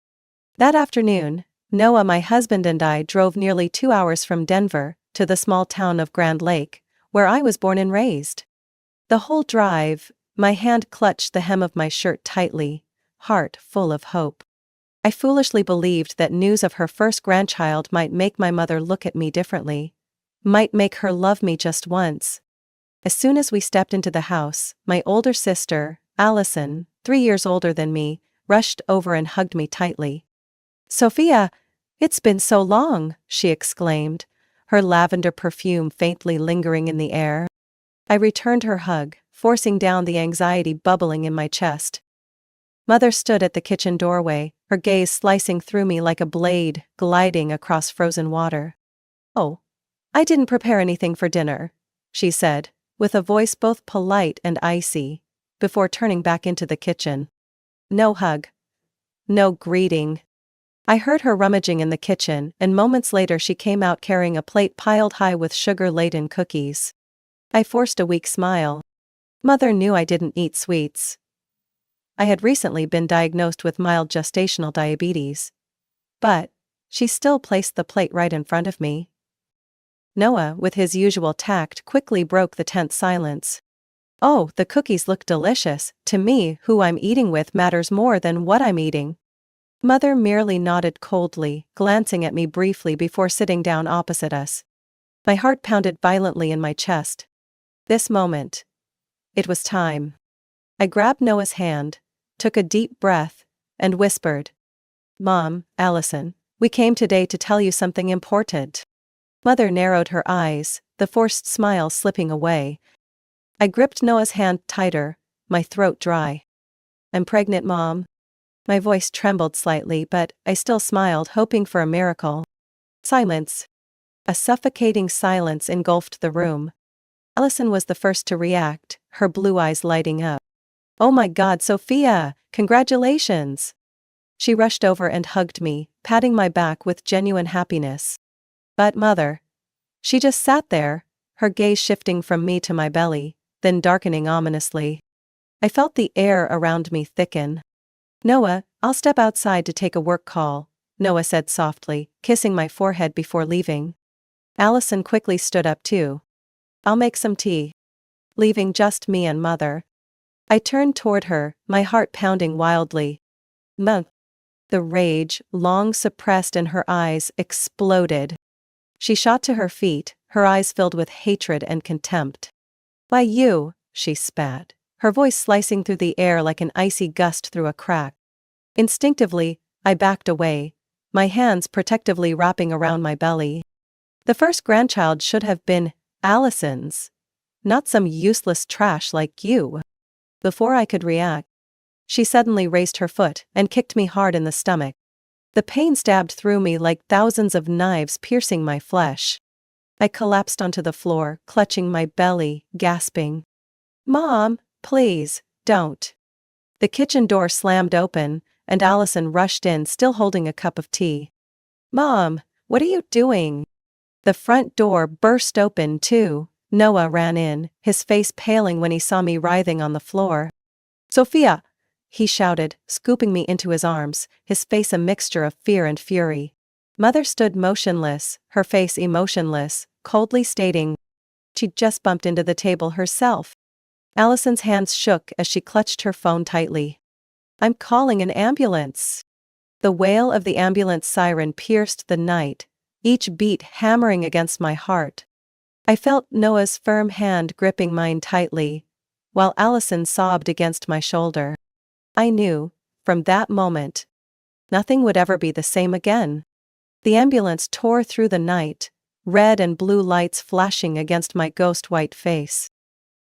That afternoon, Noah, my husband, and I drove nearly 2 hours from Denver to the small town of Grand Lake, where I was born and raised. The whole drive, my hand clutched the hem of my shirt tightly, heart full of hope. I foolishly believed that news of her first grandchild might make my mother look at me differently, might make her love me just once. As soon as we stepped into the house, my older sister, Allison, 3 years older than me, rushed over and hugged me tightly. "Sophia, it's been so long," she exclaimed, her lavender perfume faintly lingering in the air. I returned her hug, forcing down the anxiety bubbling in my chest. Mother stood at the kitchen doorway, her gaze slicing through me like a blade gliding across frozen water. "Oh, I didn't prepare anything for dinner," she said, with a voice both polite and icy, before turning back into the kitchen. No hug. No greeting. I heard her rummaging in the kitchen, and moments later she came out carrying a plate piled high with sugar-laden cookies. I forced a weak smile. Mother knew I didn't eat sweets. I had recently been diagnosed with mild gestational diabetes. But she still placed the plate right in front of me. Noah, with his usual tact, quickly broke the tense silence. "Oh, the cookies look delicious. To me, who I'm eating with matters more than what I'm eating." Mother merely nodded coldly, glancing at me briefly before sitting down opposite us. My heart pounded violently in my chest. This moment. It was time. I grabbed Noah's hand, took a deep breath, and whispered, "Mom, Allison, we came today to tell you something important." Mother narrowed her eyes, the forced smile slipping away. I gripped Noah's hand tighter, my throat dry. "I'm pregnant, Mom." My voice trembled slightly, but I still smiled, hoping for a miracle. Silence. A suffocating silence engulfed the room. Allison was the first to react, her blue eyes lighting up. "Oh my God, Sophia! Congratulations!" She rushed over and hugged me, patting my back with genuine happiness. But Mother. She just sat there, her gaze shifting from me to my belly, then darkening ominously. I felt the air around me thicken. Noah, I'll step outside to take a work call, Noah said softly, kissing my forehead before leaving. Allison quickly stood up too. I'll make some tea. Leaving just me and Mother. I turned toward her, my heart pounding wildly. Mom. The rage, long suppressed in her eyes, exploded. She shot to her feet, her eyes filled with hatred and contempt. Why you, she spat, her voice slicing through the air like an icy gust through a crack. Instinctively, I backed away, my hands protectively wrapping around my belly. The first grandchild should have been Allison's, not some useless trash like you. Before I could react, she suddenly raised her foot and kicked me hard in the stomach. The pain stabbed through me like thousands of knives piercing my flesh. I collapsed onto the floor, clutching my belly, gasping. Mom, please, don't. The kitchen door slammed open, and Allison rushed in, still holding a cup of tea. Mom, what are you doing? The front door burst open too. Noah ran in, his face paling when he saw me writhing on the floor. Sophia! He shouted, scooping me into his arms, his face a mixture of fear and fury. Mother stood motionless, her face emotionless, coldly stating, she just bumped into the table herself. Allison's hands shook as she clutched her phone tightly. I'm calling an ambulance. The wail of the ambulance siren pierced the night, each beat hammering against my heart. I felt Noah's firm hand gripping mine tightly, while Allison sobbed against my shoulder. I knew, from that moment, nothing would ever be the same again. The ambulance tore through the night, red and blue lights flashing against my ghost-white face.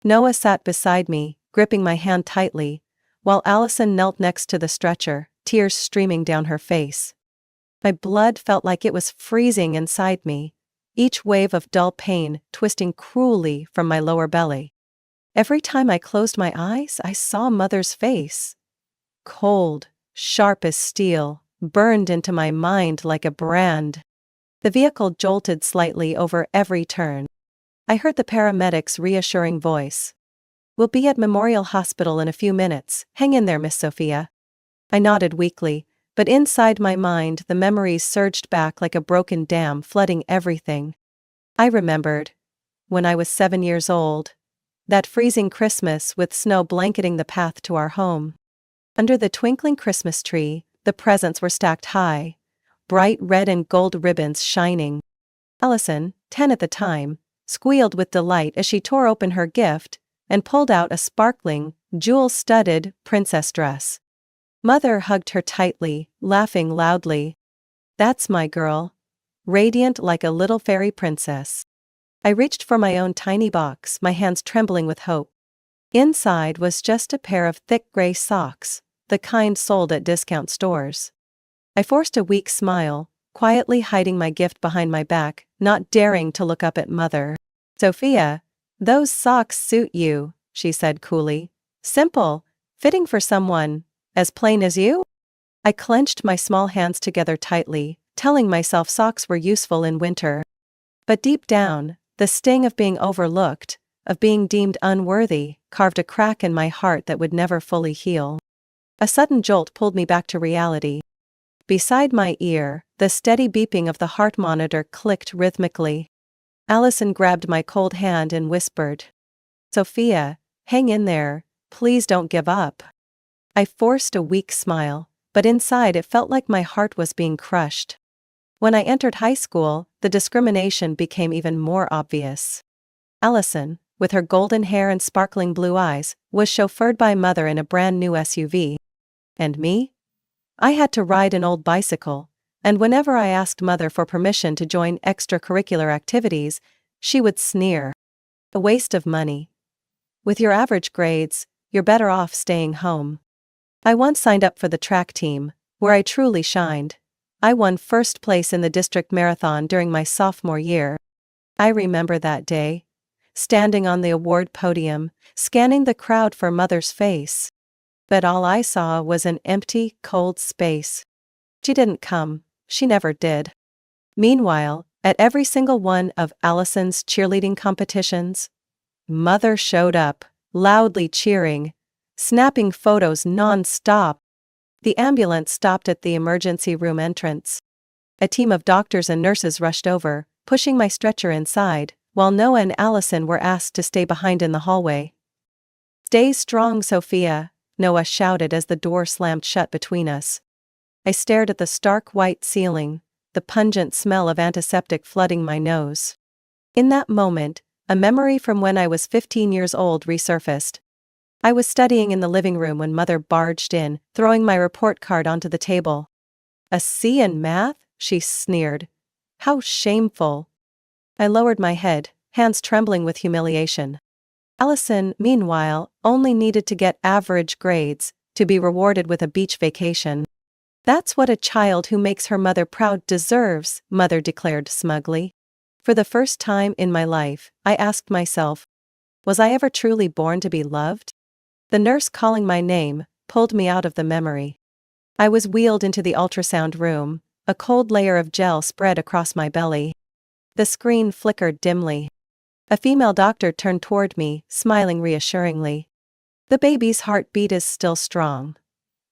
Noah sat beside me, gripping my hand tightly, while Allison knelt next to the stretcher, tears streaming down her face. My blood felt like it was freezing inside me, each wave of dull pain twisting cruelly from my lower belly. Every time I closed my eyes, I saw Mother's face. Cold, sharp as steel, burned into my mind like a brand. The vehicle jolted slightly over every turn. I heard the paramedic's reassuring voice. We'll be at Memorial Hospital in a few minutes, hang in there, Miss Sophia. I nodded weakly, but inside my mind the memories surged back like a broken dam, flooding everything. I remembered, when I was 7 years old, that freezing Christmas with snow blanketing the path to our home. Under the twinkling Christmas tree, the presents were stacked high, bright red and gold ribbons shining. Allison, 10 at the time, squealed with delight as she tore open her gift and pulled out a sparkling, jewel-studded princess dress. Mother hugged her tightly, laughing loudly. That's my girl. Radiant like a little fairy princess. I reached for my own tiny box, my hands trembling with hope. Inside was just a pair of thick gray socks, the kind sold at discount stores. I forced a weak smile, quietly hiding my gift behind my back, not daring to look up at Mother. Sophia, those socks suit you, she said coolly. Simple, fitting for someone as plain as you? I clenched my small hands together tightly, telling myself socks were useful in winter. But deep down, the sting of being overlooked, of being deemed unworthy, carved a crack in my heart that would never fully heal. A sudden jolt pulled me back to reality. Beside my ear, the steady beeping of the heart monitor clicked rhythmically. Allison grabbed my cold hand and whispered, Sophia, hang in there, please don't give up. I forced a weak smile, but inside it felt like my heart was being crushed. When I entered high school, the discrimination became even more obvious. Allison, with her golden hair and sparkling blue eyes, was chauffeured by Mother in a brand new SUV. And me? I had to ride an old bicycle, and whenever I asked Mother for permission to join extracurricular activities, she would sneer. A waste of money. With your average grades, you're better off staying home. I once signed up for the track team, where I truly shined. I won first place in the district marathon during my sophomore year. I remember that day, standing on the award podium, scanning the crowd for Mother's face. But all I saw was an empty, cold space. She didn't come. She never did. Meanwhile, at every single one of Allison's cheerleading competitions, Mother showed up, loudly cheering, snapping photos non-stop. The ambulance stopped at the emergency room entrance. A team of doctors and nurses rushed over, pushing my stretcher inside, while Noah and Allison were asked to stay behind in the hallway. "Stay strong, Sophia," Noah shouted as the door slammed shut between us. I stared at the stark white ceiling, the pungent smell of antiseptic flooding my nose. In that moment, a memory from when I was 15 years old resurfaced. I was studying in the living room when Mother barged in, throwing my report card onto the table. "A C in math?" she sneered. "How shameful." I lowered my head, hands trembling with humiliation. Allison, meanwhile, only needed to get average grades to be rewarded with a beach vacation. "That's what a child who makes her mother proud deserves," Mother declared smugly. For the first time in my life, I asked myself, was I ever truly born to be loved? The nurse calling my name pulled me out of the memory. I was wheeled into the ultrasound room, a cold layer of gel spread across my belly. The screen flickered dimly. A female doctor turned toward me, smiling reassuringly. "The baby's heartbeat is still strong.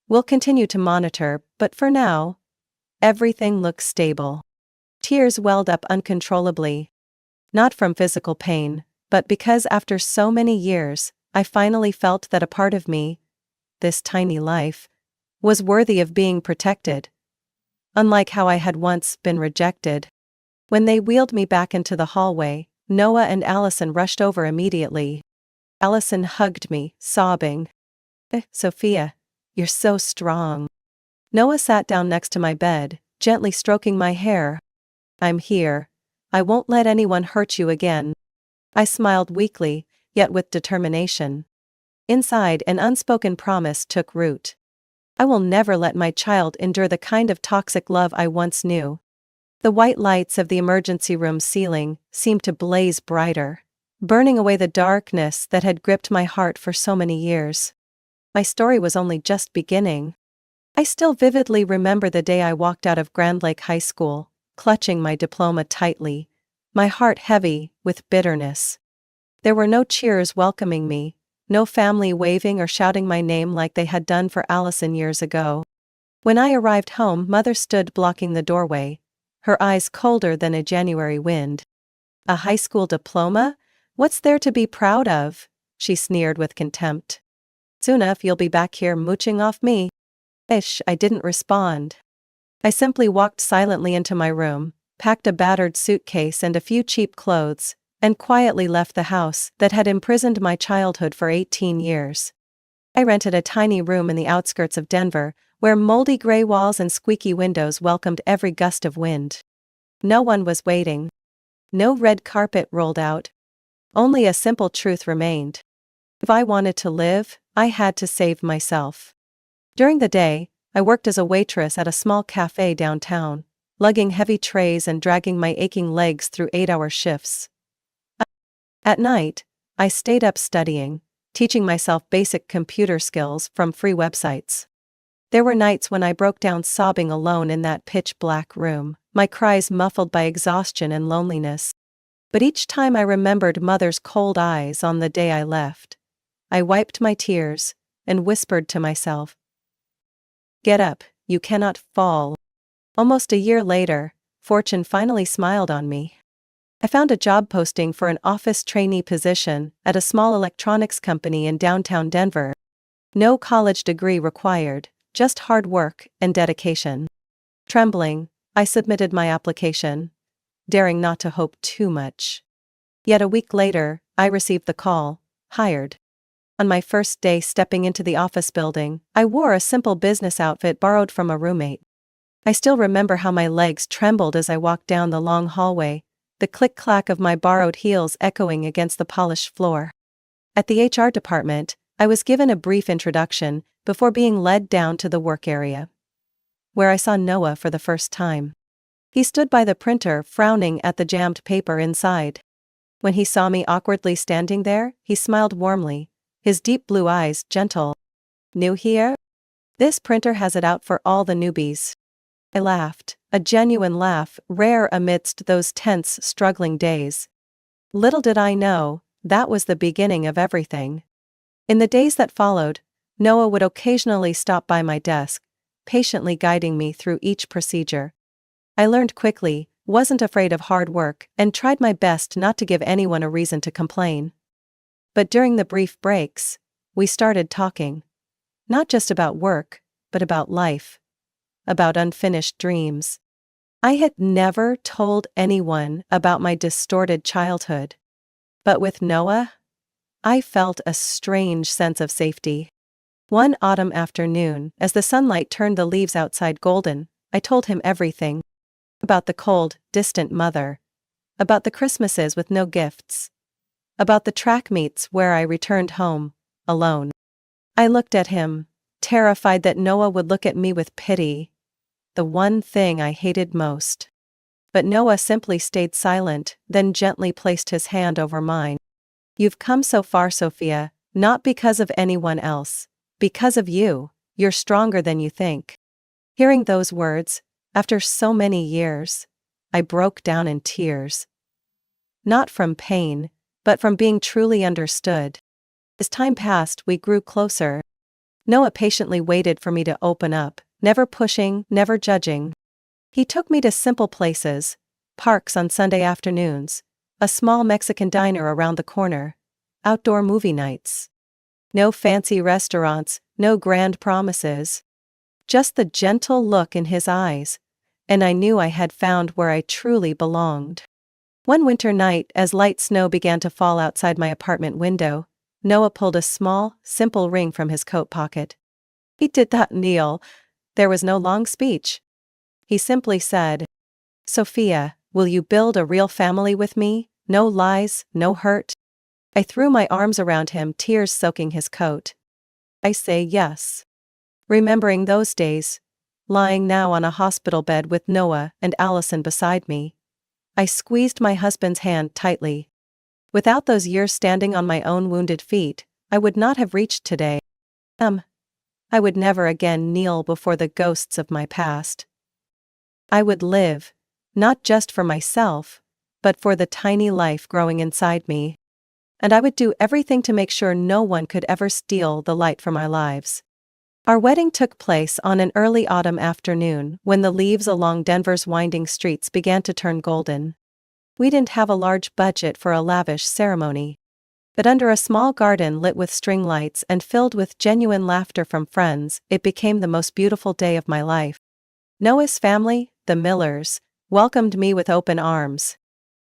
We'll continue to monitor, but for now, everything looks stable." Tears welled up uncontrollably. Not from physical pain, but because after so many years, I finally felt that a part of me, this tiny life, was worthy of being protected. Unlike how I had once been rejected. When they wheeled me back into the hallway, Noah and Allison rushed over immediately. Allison hugged me, sobbing. Sophia, you're so strong." Noah sat down next to my bed, gently stroking my hair. "I'm here. I won't let anyone hurt you again." I smiled weakly, yet with determination. Inside, an unspoken promise took root. I will never let my child endure the kind of toxic love I once knew. The white lights of the emergency room ceiling seemed to blaze brighter, burning away the darkness that had gripped my heart for so many years. My story was only just beginning. I still vividly remember the day I walked out of Grand Lake High School, clutching my diploma tightly, my heart heavy with bitterness. There were no cheers welcoming me, no family waving or shouting my name like they had done for Allison years ago. When I arrived home, Mother stood blocking the doorway, her eyes colder than a January wind. "A high school diploma? What's there to be proud of?" she sneered with contempt. "Soon enough you'll be back here mooching off me." I didn't respond. I simply walked silently into my room, packed a battered suitcase and a few cheap clothes, and quietly left the house that had imprisoned my childhood for 18 years. I rented a tiny room in the outskirts of Denver, where moldy gray walls and squeaky windows welcomed every gust of wind. No one was waiting. No red carpet rolled out. Only a simple truth remained. If I wanted to live, I had to save myself. During the day, I worked as a waitress at a small cafe downtown, lugging heavy trays and dragging my aching legs through 8-hour shifts. At night, I stayed up studying, teaching myself basic computer skills from free websites. There were nights when I broke down sobbing alone in that pitch-black room, my cries muffled by exhaustion and loneliness. But each time I remembered Mother's cold eyes on the day I left, I wiped my tears and whispered to myself, "Get up, you cannot fall." Almost a year later, fortune finally smiled on me. I found a job posting for an office trainee position at a small electronics company in downtown Denver. No college degree required, just hard work and dedication. Trembling, I submitted my application, daring not to hope too much. Yet a week later, I received the call, hired. On my first day stepping into the office building, I wore a simple business outfit borrowed from a roommate. I still remember how my legs trembled as I walked down the long hallway, the click-clack of my borrowed heels echoing against the polished floor. At the HR department, I was given a brief introduction before being led down to the work area, where I saw Noah for the first time. He stood by the printer, frowning at the jammed paper inside. When he saw me awkwardly standing there, he smiled warmly, his deep blue eyes gentle. New here? This printer has it out for all the newbies. I laughed, a genuine laugh, rare amidst those tense, struggling days. Little did I know, that was the beginning of everything. In the days that followed, Noah would occasionally stop by my desk, patiently guiding me through each procedure. I learned quickly, wasn't afraid of hard work, and tried my best not to give anyone a reason to complain. But during the brief breaks, we started talking. Not just about work, but about life. About unfinished dreams. I had never told anyone about my distorted childhood. But with Noah, I felt a strange sense of safety. One autumn afternoon, as the sunlight turned the leaves outside golden, I told him everything. About the cold, distant mother. About the Christmases with no gifts. About the track meets where I returned home, alone. I looked at him, terrified that Noah would look at me with pity. The one thing I hated most. But Noah simply stayed silent, then gently placed his hand over mine. You've come so far, Sophia, not because of anyone else. Because of you, you're stronger than you think. Hearing those words, after so many years, I broke down in tears. Not from pain, but from being truly understood. As time passed, we grew closer. Noah patiently waited for me to open up, never pushing, never judging. He took me to simple places, parks on Sunday afternoons, a small Mexican diner around the corner, outdoor movie nights. No fancy restaurants, no grand promises. Just the gentle look in his eyes, and I knew I had found where I truly belonged. One winter night, as light snow began to fall outside my apartment window, Noah pulled a small, simple ring from his coat pocket. He did not kneel. There was no long speech. He simply said, "Sophia, will you build a real family with me? No lies, no hurt?" I threw my arms around him, tears soaking his coat. I say yes. Remembering those days, lying now on a hospital bed with Noah and Allison beside me, I squeezed my husband's hand tightly. Without those years standing on my own wounded feet, I would not have reached today. I would never again kneel before the ghosts of my past. I would live, not just for myself, but for the tiny life growing inside me. And I would do everything to make sure no one could ever steal the light from our lives. Our wedding took place on an early autumn afternoon when the leaves along Denver's winding streets began to turn golden. We didn't have a large budget for a lavish ceremony. But under a small garden lit with string lights and filled with genuine laughter from friends, it became the most beautiful day of my life. Noah's family, the Millers, welcomed me with open arms.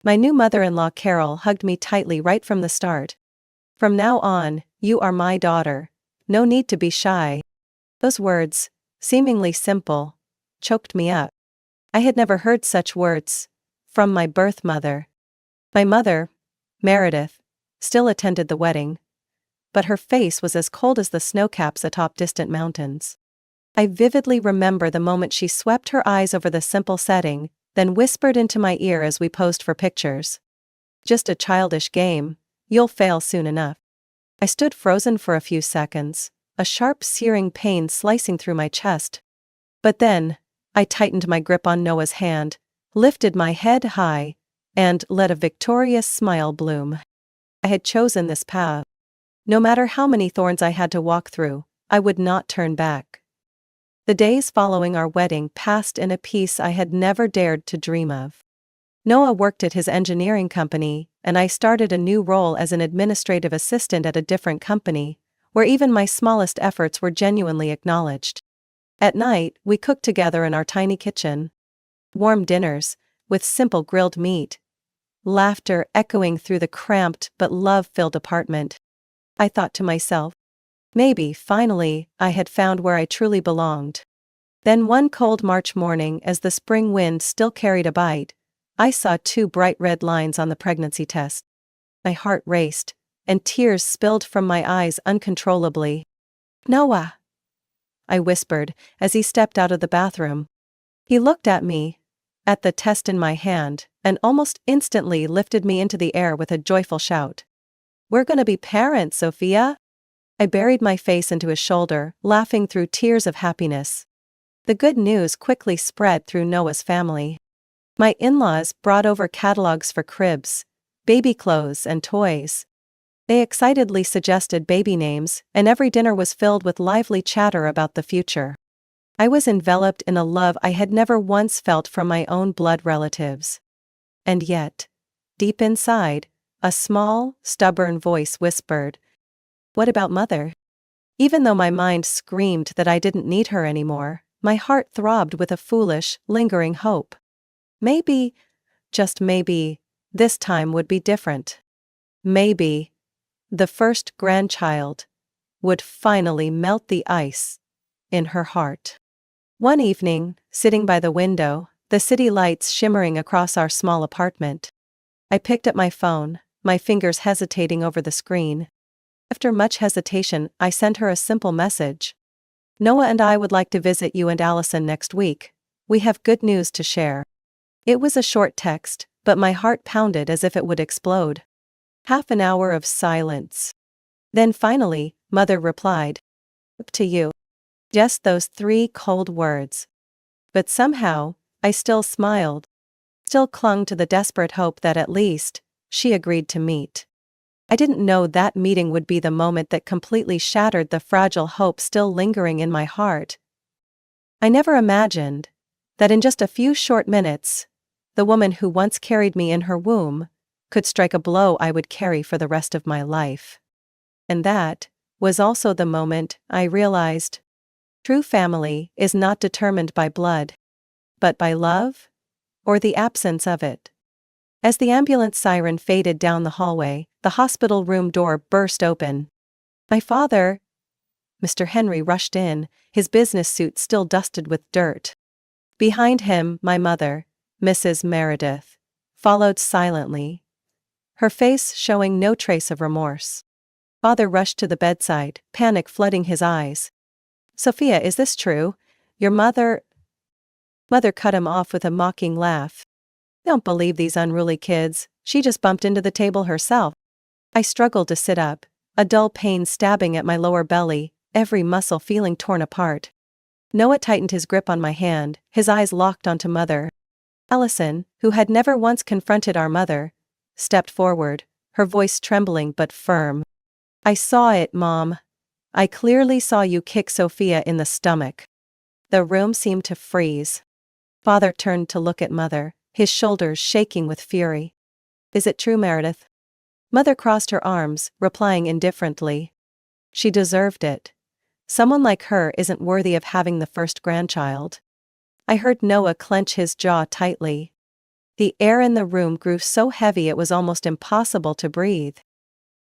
My new mother-in-law Carol hugged me tightly right from the start. "From now on, you are my daughter. No need to be shy." Those words, seemingly simple, choked me up. I had never heard such words from my birth mother. My mother, Meredith, still attended the wedding, but her face was as cold as the snowcaps atop distant mountains. I vividly remember the moment she swept her eyes over the simple setting, then whispered into my ear as we posed for pictures. "Just a childish game, you'll fail soon enough." I stood frozen for a few seconds, a sharp searing pain slicing through my chest. But then, I tightened my grip on Noah's hand, lifted my head high, and let a victorious smile bloom. I had chosen this path. No matter how many thorns I had to walk through, I would not turn back. The days following our wedding passed in a peace I had never dared to dream of. Noah worked at his engineering company, and I started a new role as an administrative assistant at a different company, where even my smallest efforts were genuinely acknowledged. At night, we cooked together in our tiny kitchen. Warm dinners, with simple grilled meat. Laughter echoing through the cramped but love-filled apartment. I thought to myself, maybe, finally, I had found where I truly belonged. Then one cold March morning, as the spring wind still carried a bite, I saw 2 bright red lines on the pregnancy test. My heart raced, and tears spilled from my eyes uncontrollably. "Noah," I whispered, as he stepped out of the bathroom. He looked at me, at the test in my hand, and almost instantly lifted me into the air with a joyful shout. "We're gonna be parents, Sophia!" I buried my face into his shoulder, laughing through tears of happiness. The good news quickly spread through Noah's family. My in-laws brought over catalogs for cribs, baby clothes and toys. They excitedly suggested baby names, and every dinner was filled with lively chatter about the future. I was enveloped in a love I had never once felt from my own blood relatives. And yet, deep inside, a small, stubborn voice whispered, "What about Mother?" Even though my mind screamed that I didn't need her anymore, my heart throbbed with a foolish, lingering hope. Maybe, just maybe, this time would be different. Maybe the first grandchild would finally melt the ice in her heart. One evening, sitting by the window, the city lights shimmering across our small apartment, I picked up my phone, my fingers hesitating over the screen. After much hesitation, I sent her a simple message. "Noah and I would like to visit you and Allison next week. We have good news to share." It was a short text, but my heart pounded as if it would explode. Half an hour of silence. Then finally, Mother replied, "Up to you." Just those 3 cold words. But somehow, I still smiled. Still clung to the desperate hope that at least, she agreed to meet. I didn't know that meeting would be the moment that completely shattered the fragile hope still lingering in my heart. I never imagined that in just a few short minutes, the woman who once carried me in her womb could strike a blow I would carry for the rest of my life. And that was also the moment I realized true family is not determined by blood, but by love, or the absence of it. As the ambulance siren faded down the hallway, the hospital room door burst open. My father, Mr. Henry, rushed in, his business suit still dusted with dirt. Behind him, my mother, Mrs. Meredith, followed silently, her face showing no trace of remorse. Father rushed to the bedside, panic flooding his eyes. "Sophia, is this true? Your mother—" Mother cut him off with a mocking laugh. "Don't believe these unruly kids, she just bumped into the table herself." I struggled to sit up, a dull pain stabbing at my lower belly, every muscle feeling torn apart. Noah tightened his grip on my hand, his eyes locked onto Mother. Allison, who had never once confronted our mother, stepped forward, her voice trembling but firm. "I saw it, Mom. I clearly saw you kick Sophia in the stomach." The room seemed to freeze. Father turned to look at Mother, his shoulders shaking with fury. "Is it true, Meredith?" Mother crossed her arms, replying indifferently. "She deserved it. Someone like her isn't worthy of having the first grandchild." I heard Noah clench his jaw tightly. The air in the room grew so heavy it was almost impossible to breathe.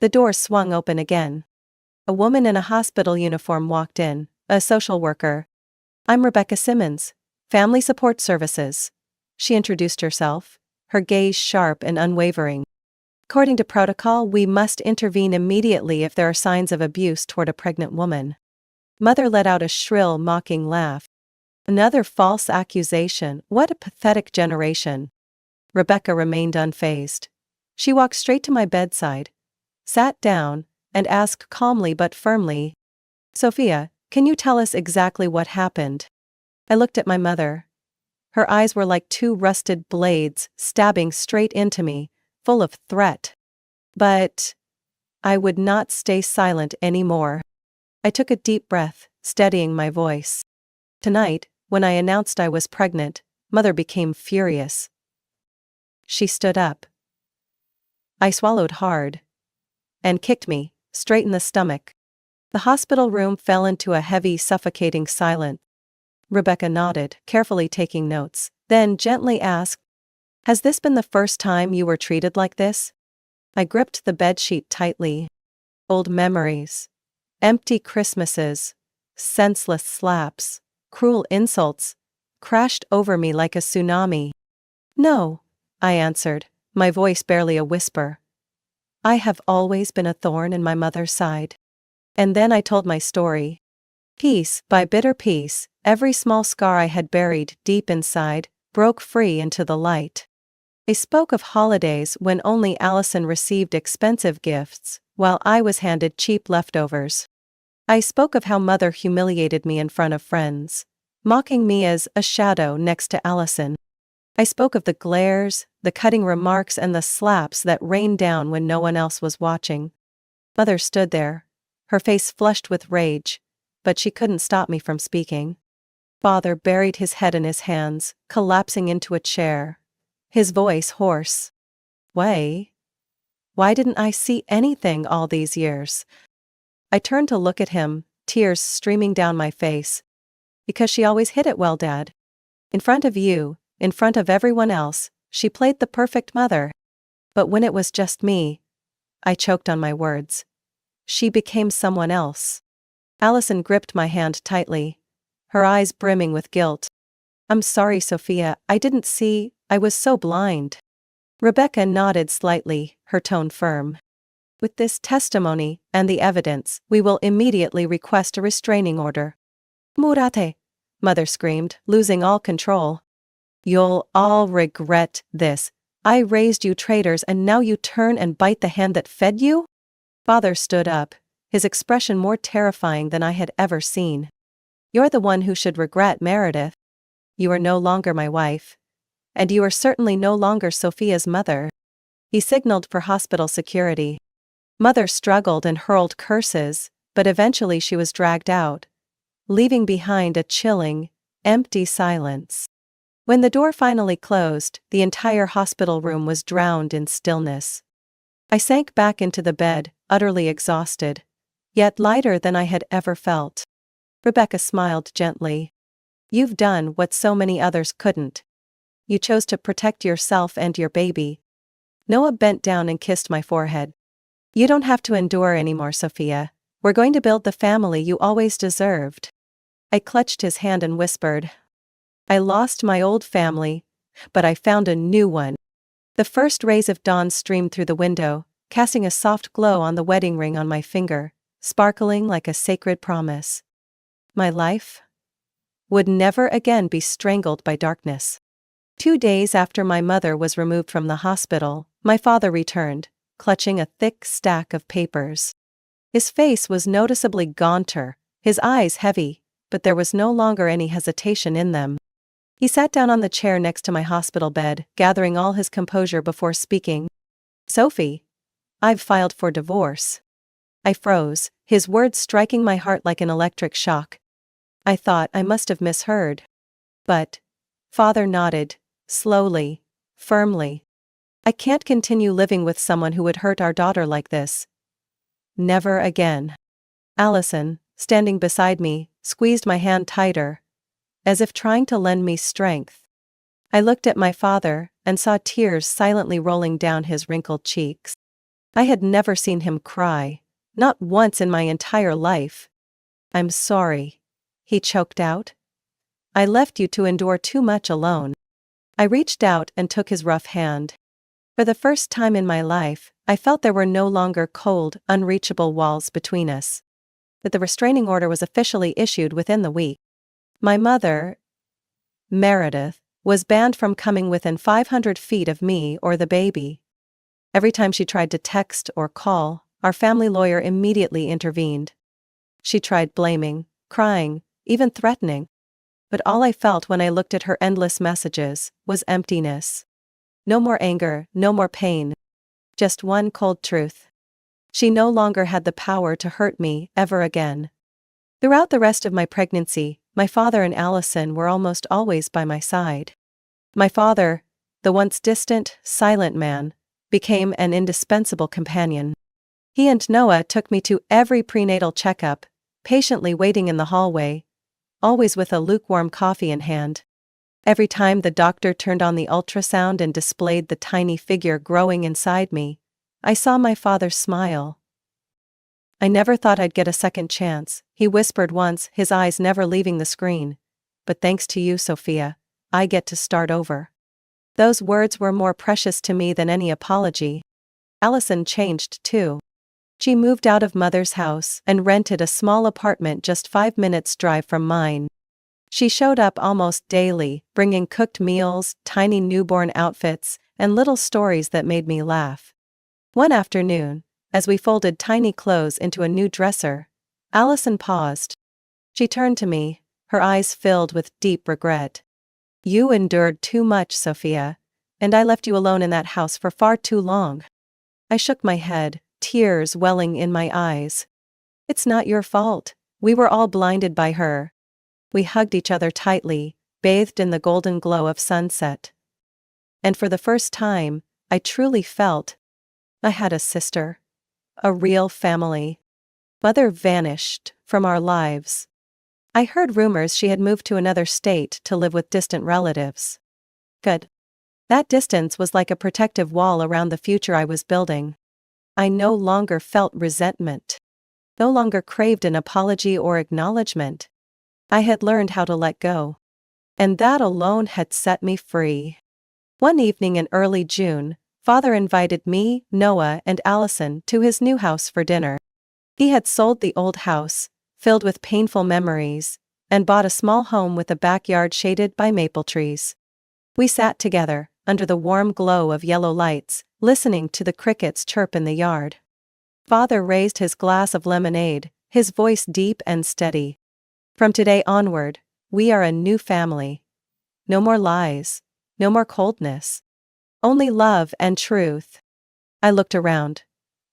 The door swung open again. A woman in a hospital uniform walked in, a social worker. "I'm Rebecca Simmons, Family Support Services." She introduced herself, her gaze sharp and unwavering. "According to protocol, we must intervene immediately if there are signs of abuse toward a pregnant woman." Mother let out a shrill, mocking laugh. "Another false accusation, what a pathetic generation." Rebecca remained unfazed. She walked straight to my bedside, sat down, and asked calmly but firmly, "Sophia, can you tell us exactly what happened?" I looked at my mother. Her eyes were like 2 rusted blades, stabbing straight into me, full of threat. But I would not stay silent anymore. I took a deep breath, steadying my voice. Tonight, when I announced I was pregnant, Mother became furious. She stood up. I swallowed hard. And kicked me, straight in the stomach. The hospital room fell into a heavy, suffocating silence. Rebecca nodded, carefully taking notes, then gently asked, "Has this been the first time you were treated like this?" I gripped the bedsheet tightly. Old memories. Empty Christmases. Senseless slaps. Cruel insults. Crashed over me like a tsunami. "No," I answered, my voice barely a whisper. "I have always been a thorn in my mother's side." And then I told my story. Piece by bitter piece, every small scar I had buried deep inside broke free into the light. I spoke of holidays when only Allison received expensive gifts, while I was handed cheap leftovers. I spoke of how mother humiliated me in front of friends, mocking me as a shadow next to Allison. I spoke of the glares, the cutting remarks, and the slaps that rained down when no one else was watching. Mother stood there, her face flushed with rage, but she couldn't stop me from speaking. Father buried his head in his hands, collapsing into a chair, his voice hoarse. Why didn't I see anything all these years? I turned to look at him, tears streaming down my face. Because she always hid it well, Dad. In front of you, in front of everyone else, she played the perfect mother. But when it was just me, I choked on my words. She became someone else. Allison gripped my hand tightly, her eyes brimming with guilt. I'm sorry, Sophia, I didn't see, I was so blind. Rebecca nodded slightly, her tone firm. With this testimony and the evidence, we will immediately request a restraining order. Murate! Mother screamed, losing all control. You'll all regret this. I raised you traitors and now you turn and bite the hand that fed you? Father stood up, his expression more terrifying than I had ever seen. You're the one who should regret, Meredith. You are no longer my wife. And you are certainly no longer Sophia's mother. He signaled for hospital security. Mother struggled and hurled curses, but eventually she was dragged out, leaving behind a chilling, empty silence. When the door finally closed, the entire hospital room was drowned in stillness. I sank back into the bed, utterly exhausted, yet lighter than I had ever felt. Rebecca smiled gently. You've done what so many others couldn't. You chose to protect yourself and your baby. Noah bent down and kissed my forehead. You don't have to endure anymore, Sophia. We're going to build the family you always deserved. I clutched his hand and whispered. I lost my old family, but I found a new one. The first rays of dawn streamed through the window, casting a soft glow on the wedding ring on my finger, sparkling like a sacred promise. My life would never again be strangled by darkness. 2 days after my mother was removed from the hospital, my father returned, clutching a thick stack of papers. His face was noticeably gaunter, his eyes heavy, but there was no longer any hesitation in them. He sat down on the chair next to my hospital bed, gathering all his composure before speaking. Sophie, I've filed for divorce. I froze, his words striking my heart like an electric shock. I thought I must have misheard. But Father nodded, slowly, firmly. I can't continue living with someone who would hurt our daughter like this. Never again. Allison, standing beside me, squeezed my hand tighter, as if trying to lend me strength. I looked at my father and saw tears silently rolling down his wrinkled cheeks. I had never seen him cry, not once in my entire life. I'm sorry, he choked out. I left you to endure too much alone. I reached out and took his rough hand. For the first time in my life, I felt there were no longer cold, unreachable walls between us. But the restraining order was officially issued within the week. My mother, Meredith, was banned from coming within 500 feet of me or the baby. Every time she tried to text or call, our family lawyer immediately intervened. She tried blaming, crying, even threatening. But all I felt when I looked at her endless messages was emptiness. No more anger, no more pain. Just one cold truth. She no longer had the power to hurt me ever again. Throughout the rest of my pregnancy, my father and Allison were almost always by my side. My father, the once distant, silent man, became an indispensable companion. He and Noah took me to every prenatal checkup, patiently waiting in the hallway, always with a lukewarm coffee in hand. Every time the doctor turned on the ultrasound and displayed the tiny figure growing inside me, I saw my father smile. I never thought I'd get a second chance, he whispered once, his eyes never leaving the screen. But thanks to you, Sophia, I get to start over. Those words were more precious to me than any apology. Allison changed too. She moved out of mother's house and rented a small apartment just 5 minutes' drive from mine. She showed up almost daily, bringing cooked meals, tiny newborn outfits, and little stories that made me laugh. One afternoon, as we folded tiny clothes into a new dresser, Allison paused. She turned to me, her eyes filled with deep regret. You endured too much, Sophia, and I left you alone in that house for far too long. I shook my head, tears welling in my eyes. It's not your fault. We were all blinded by her. We hugged each other tightly, bathed in the golden glow of sunset. And for the first time, I truly felt I had a sister. A real family. Mother vanished from our lives. I heard rumors she had moved to another state to live with distant relatives. Good. That distance was like a protective wall around the future I was building. I no longer felt resentment. No longer craved an apology or acknowledgement. I had learned how to let go. And that alone had set me free. One evening in early June, Father invited me, Noah, and Allison to his new house for dinner. He had sold the old house, filled with painful memories, and bought a small home with a backyard shaded by maple trees. We sat together, under the warm glow of yellow lights, listening to the crickets chirp in the yard. Father raised his glass of lemonade, his voice deep and steady. From today onward, we are a new family. No more lies, no more coldness. Only love and truth. I looked around,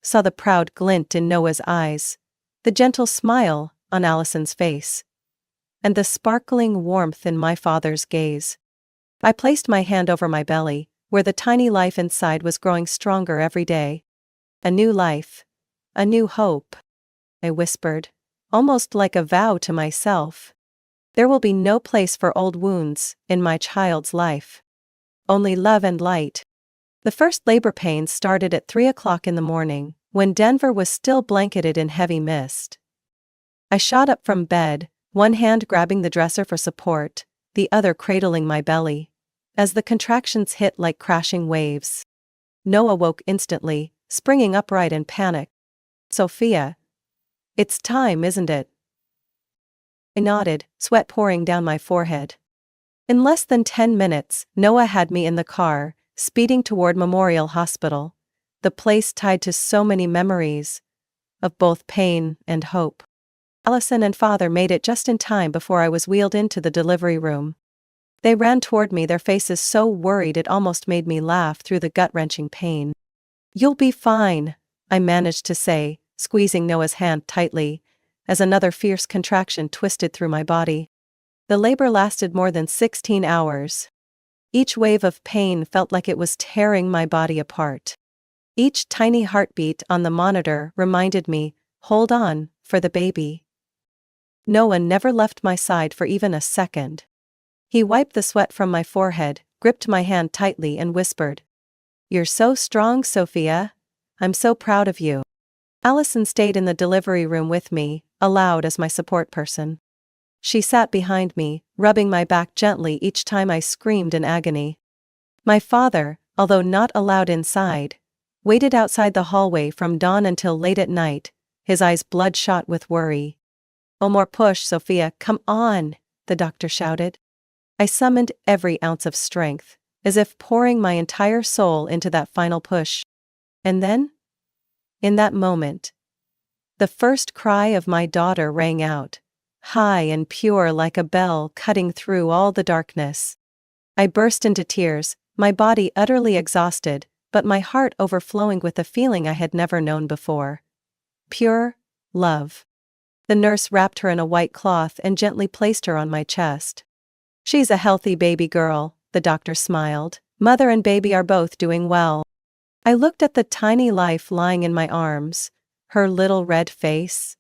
saw the proud glint in Noah's eyes, the gentle smile on Allison's face, and the sparkling warmth in my father's gaze. I placed my hand over my belly, where the tiny life inside was growing stronger every day. A new life. A new hope. I whispered, almost like a vow to myself. There will be no place for old wounds in my child's life. Only love and light. The first labor pains started at 3 o'clock in the morning, when Denver was still blanketed in heavy mist. I shot up from bed, one hand grabbing the dresser for support, the other cradling my belly, as the contractions hit like crashing waves. Noah woke instantly, springing upright in panic. Sophia. It's time, isn't it? I nodded, sweat pouring down my forehead. In less than 10 minutes, Noah had me in the car, speeding toward Memorial Hospital, the place tied to so many memories of both pain and hope. Allison and Father made it just in time before I was wheeled into the delivery room. They ran toward me, their faces so worried it almost made me laugh through the gut-wrenching pain. You'll be fine, I managed to say, squeezing Noah's hand tightly, as another fierce contraction twisted through my body. The labor lasted more than 16 hours. Each wave of pain felt like it was tearing my body apart. Each tiny heartbeat on the monitor reminded me, hold on, for the baby. Noah never left my side for even a second. He wiped the sweat from my forehead, gripped my hand tightly and whispered, "You're so strong, Sophia. I'm so proud of you." Allison stayed in the delivery room with me, aloud as my support person. She sat behind me, rubbing my back gently each time I screamed in agony. My father, although not allowed inside, waited outside the hallway from dawn until late at night, his eyes bloodshot with worry. "Oh, more push, Sophia, come on," the doctor shouted. I summoned every ounce of strength, as if pouring my entire soul into that final push. And then, in that moment, the first cry of my daughter rang out, high and pure like a bell cutting through all the darkness. I burst into tears, my body utterly exhausted, but my heart overflowing with a feeling I had never known before. Pure love. The nurse wrapped her in a white cloth and gently placed her on my chest. "She's a healthy baby girl," the doctor smiled. "Mother and baby are both doing well." I looked at the tiny life lying in my arms, her little red face,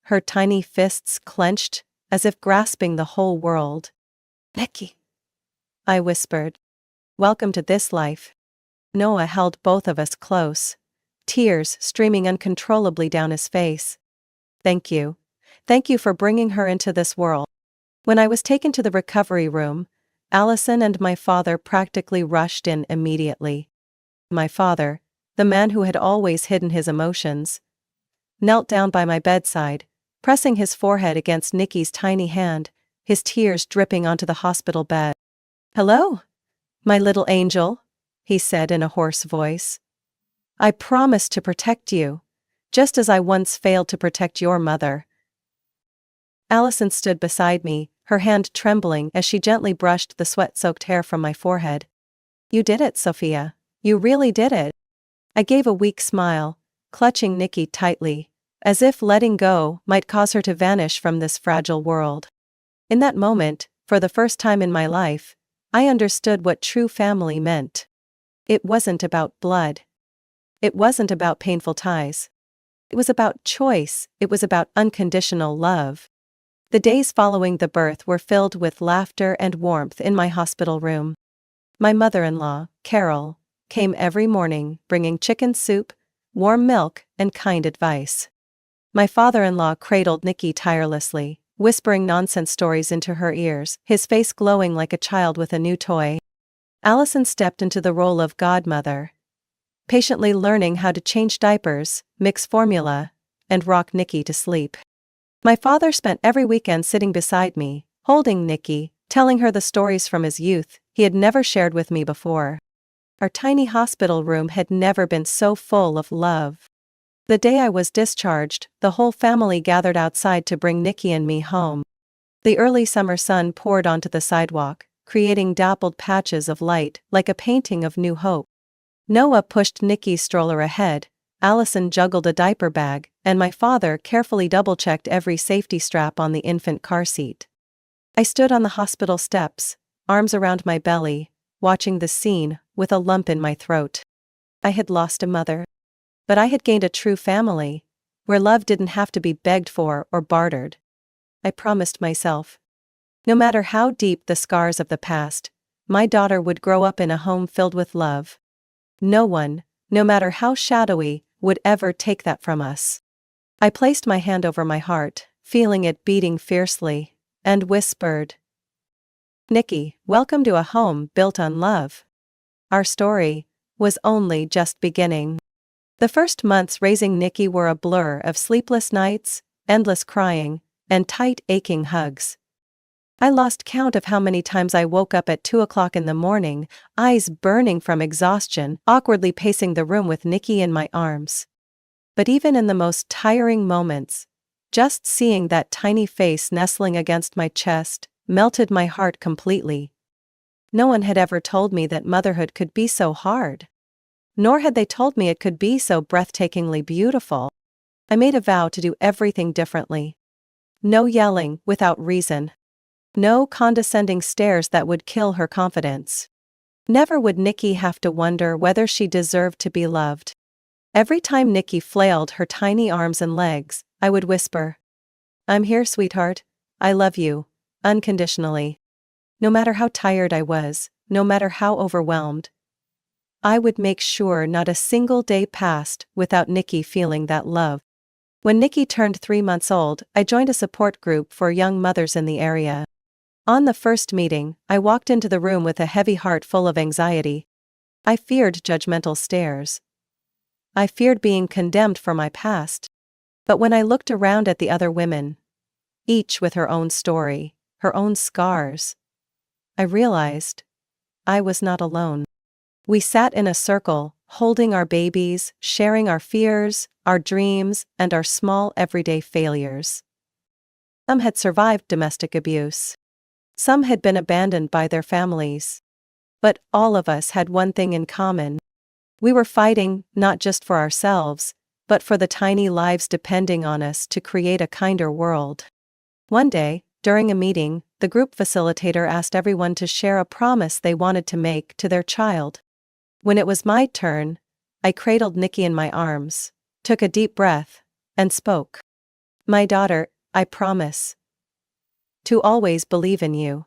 her tiny fists clenched, as if grasping the whole world. "Becky," I whispered. "Welcome to this life." Noah held both of us close, tears streaming uncontrollably down his face. "Thank you. Thank you for bringing her into this world." When I was taken to the recovery room, Allison and my father practically rushed in immediately. My father, the man who had always hidden his emotions, knelt down by my bedside, pressing his forehead against Nikki's tiny hand, his tears dripping onto the hospital bed. "Hello, my little angel," he said in a hoarse voice. "I promise to protect you, just as I once failed to protect your mother." Allison stood beside me, her hand trembling as she gently brushed the sweat-soaked hair from my forehead. "You did it, Sophia. You really did it." I gave a weak smile, clutching Nikki tightly, as if letting go might cause her to vanish from this fragile world. In that moment, for the first time in my life, I understood what true family meant. It wasn't about blood. It wasn't about painful ties. It was about choice, it was about unconditional love. The days following the birth were filled with laughter and warmth in my hospital room. My mother-in-law, Carol, came every morning bringing chicken soup, warm milk, and kind advice. My father-in-law cradled Nikki tirelessly, whispering nonsense stories into her ears, his face glowing like a child with a new toy. Allison stepped into the role of godmother, patiently learning how to change diapers, mix formula, and rock Nikki to sleep. My father spent every weekend sitting beside me, holding Nikki, telling her the stories from his youth he had never shared with me before. Our tiny hospital room had never been so full of love. The day I was discharged, the whole family gathered outside to bring Nikki and me home. The early summer sun poured onto the sidewalk, creating dappled patches of light like a painting of new hope. Noah pushed Nikki's stroller ahead, Allison juggled a diaper bag, and my father carefully double-checked every safety strap on the infant car seat. I stood on the hospital steps, arms around my belly, watching the scene with a lump in my throat. I had lost a mother. But I had gained a true family, where love didn't have to be begged for or bartered. I promised myself, no matter how deep the scars of the past, my daughter would grow up in a home filled with love. No one, no matter how shadowy, would ever take that from us. I placed my hand over my heart, feeling it beating fiercely, and whispered, "Nikki, welcome to a home built on love." Our story was only just beginning. The first months raising Nikki were a blur of sleepless nights, endless crying, and tight, aching hugs. I lost count of how many times I woke up at 2 o'clock in the morning, eyes burning from exhaustion, awkwardly pacing the room with Nikki in my arms. But even in the most tiring moments, just seeing that tiny face nestling against my chest melted my heart completely. No one had ever told me that motherhood could be so hard. Nor had they told me it could be so breathtakingly beautiful. I made a vow to do everything differently. No yelling without reason. No condescending stares that would kill her confidence. Never would Nikki have to wonder whether she deserved to be loved. Every time Nikki flailed her tiny arms and legs, I would whisper, "I'm here, sweetheart. I love you, unconditionally." No matter how tired I was, no matter how overwhelmed, I would make sure not a single day passed without Nikki feeling that love. When Nikki turned 3 months old, I joined a support group for young mothers in the area. On the first meeting, I walked into the room with a heavy heart full of anxiety. I feared judgmental stares. I feared being condemned for my past. But when I looked around at the other women, each with her own story, her own scars, I realized I was not alone. We sat in a circle, holding our babies, sharing our fears, our dreams, and our small everyday failures. Some had survived domestic abuse. Some had been abandoned by their families. But all of us had one thing in common. We were fighting, not just for ourselves, but for the tiny lives depending on us to create a kinder world. One day, during a meeting, the group facilitator asked everyone to share a promise they wanted to make to their child. When it was my turn, I cradled Nikki in my arms, took a deep breath, and spoke. "My daughter, I promise to always believe in you.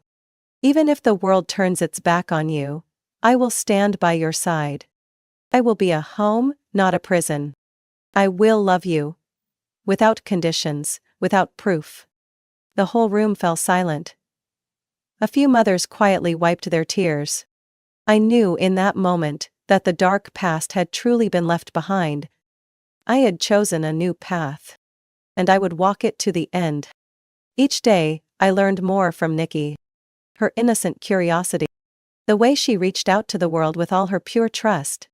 Even if the world turns its back on you, I will stand by your side. I will be a home, not a prison. I will love you. Without conditions, without proof." The whole room fell silent. A few mothers quietly wiped their tears. I knew in that moment that the dark past had truly been left behind. I had chosen a new path, and I would walk it to the end. Each day, I learned more from Nikki. Her innocent curiosity, the way she reached out to the world with all her pure trust.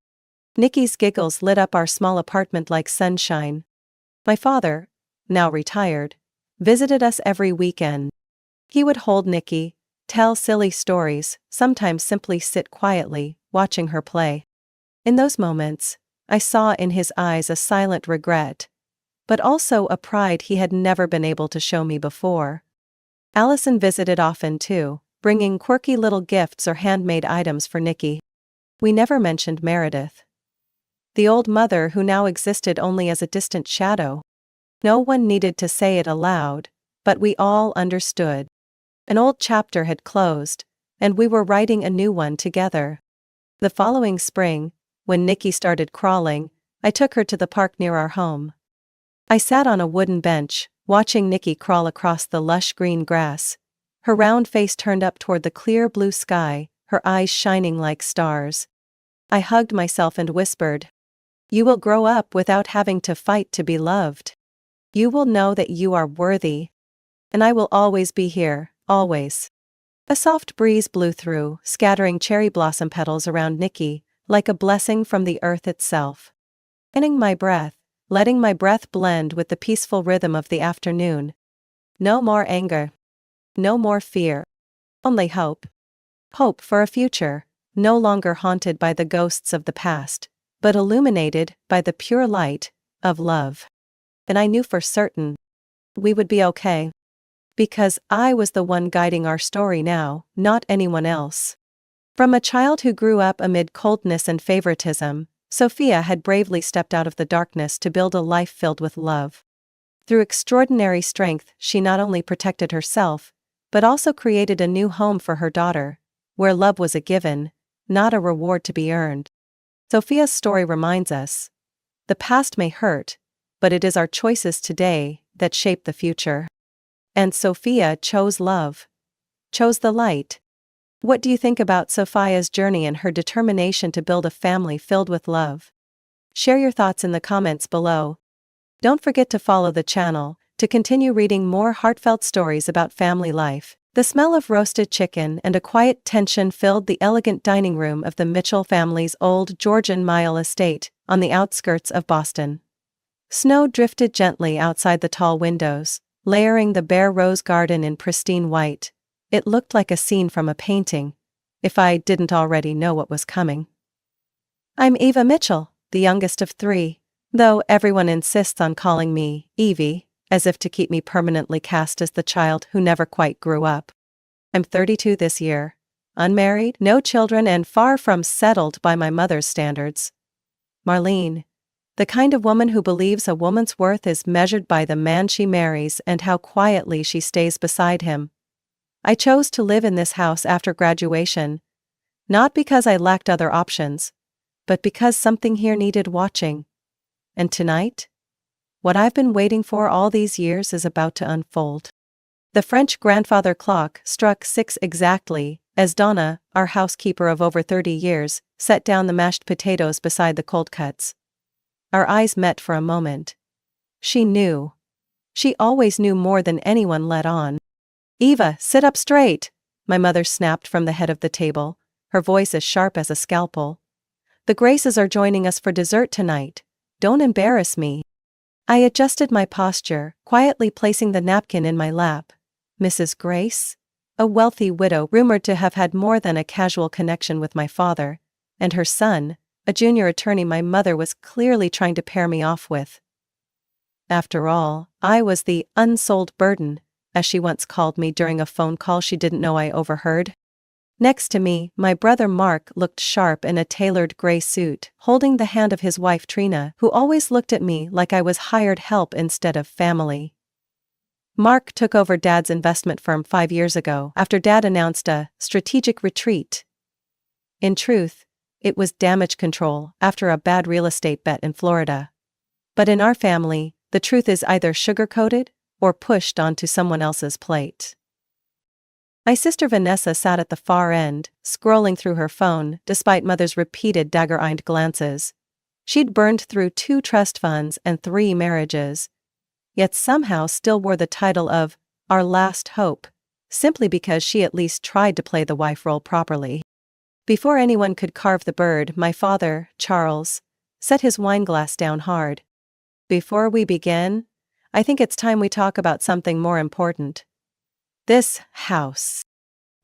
Nikki's giggles lit up our small apartment like sunshine. My father, now retired, visited us every weekend. He would hold Nikki, tell silly stories, sometimes simply sit quietly, watching her play. In those moments, I saw in his eyes a silent regret, but also a pride he had never been able to show me before. Allison visited often too, bringing quirky little gifts or handmade items for Nikki. We never mentioned Meredith, the old mother who now existed only as a distant shadow. No one needed to say it aloud, but we all understood. An old chapter had closed, and we were writing a new one together. The following spring, when Nikki started crawling, I took her to the park near our home. I sat on a wooden bench, watching Nikki crawl across the lush green grass, her round face turned up toward the clear blue sky, her eyes shining like stars. I hugged myself and whispered, "You will grow up without having to fight to be loved. You will know that you are worthy. And I will always be here, always." A soft breeze blew through, scattering cherry blossom petals around Nikki, like a blessing from the earth itself. Letting my breath blend with the peaceful rhythm of the afternoon. No more anger. No more fear. Only hope. Hope for a future, no longer haunted by the ghosts of the past, but illuminated by the pure light of love. And I knew for certain we would be okay. Because I was the one guiding our story now, not anyone else. From a child who grew up amid coldness and favoritism, Sophia had bravely stepped out of the darkness to build a life filled with love. Through extraordinary strength, she not only protected herself, but also created a new home for her daughter, where love was a given, not a reward to be earned. Sophia's story reminds us, the past may hurt, but it is our choices today that shape the future. And Sophia chose love. Chose the light. What do you think about Sophia's journey and her determination to build a family filled with love? Share your thoughts in the comments below. Don't forget to follow the channel to continue reading more heartfelt stories about family life. The smell of roasted chicken and a quiet tension filled the elegant dining room of the Mitchell family's old Georgian Mile estate on the outskirts of Boston. Snow drifted gently outside the tall windows, layering the bare rose garden in pristine white. It looked like a scene from a painting, if I didn't already know what was coming. I'm Eva Mitchell, the youngest of three, though everyone insists on calling me Evie, as if to keep me permanently cast as the child who never quite grew up. I'm 32 this year, unmarried, no children, and far from settled by my mother's standards. Marlene. The kind of woman who believes a woman's worth is measured by the man she marries and how quietly she stays beside him. I chose to live in this house after graduation, not because I lacked other options, but because something here needed watching. And tonight, what I've been waiting for all these years is about to unfold. The French grandfather clock struck 6 exactly, as Donna, our housekeeper of over 30 years, set down the mashed potatoes beside the cold cuts. Our eyes met for a moment. She knew. She always knew more than anyone let on. "Eva, sit up straight," my mother snapped from the head of the table, her voice as sharp as a scalpel. "The Graces are joining us for dessert tonight. Don't embarrass me." I adjusted my posture, quietly placing the napkin in my lap. Mrs. Grace? A wealthy widow rumored to have had more than a casual connection with my father, and her son, a junior attorney my mother was clearly trying to pair me off with. After all, I was the unsold burden, as she once called me during a phone call she didn't know I overheard. Next to me, my brother Mark looked sharp in a tailored gray suit, holding the hand of his wife Trina, who always looked at me like I was hired help instead of family. Mark took over Dad's investment firm 5 years ago after Dad announced a strategic retreat. In truth, it was damage control after a bad real estate bet in Florida. But in our family, the truth is either sugar-coated or pushed onto someone else's plate. My sister Vanessa sat at the far end, scrolling through her phone despite Mother's repeated dagger-eyed glances. She'd burned through 2 trust funds and 3 marriages, yet somehow still wore the title of our last hope, simply because she at least tried to play the wife role properly. Before anyone could carve the bird, my father, Charles, set his wineglass down hard. "Before we begin, I think it's time we talk about something more important. This house.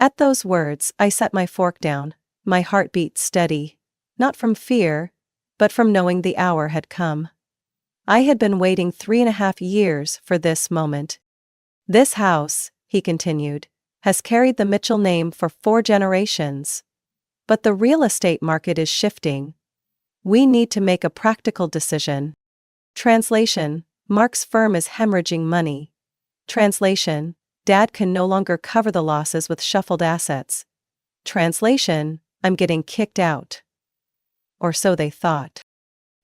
At those words, I set my fork down, my heartbeat steady, not from fear, but from knowing the hour had come. I had been waiting 3.5 years for this moment. This house, he continued, has carried the Mitchell name for 4 generations. But the real estate market is shifting. We need to make a practical decision. Translation: Mark's firm is hemorrhaging money. Translation: Dad can no longer cover the losses with shuffled assets. Translation: I'm getting kicked out. Or so they thought.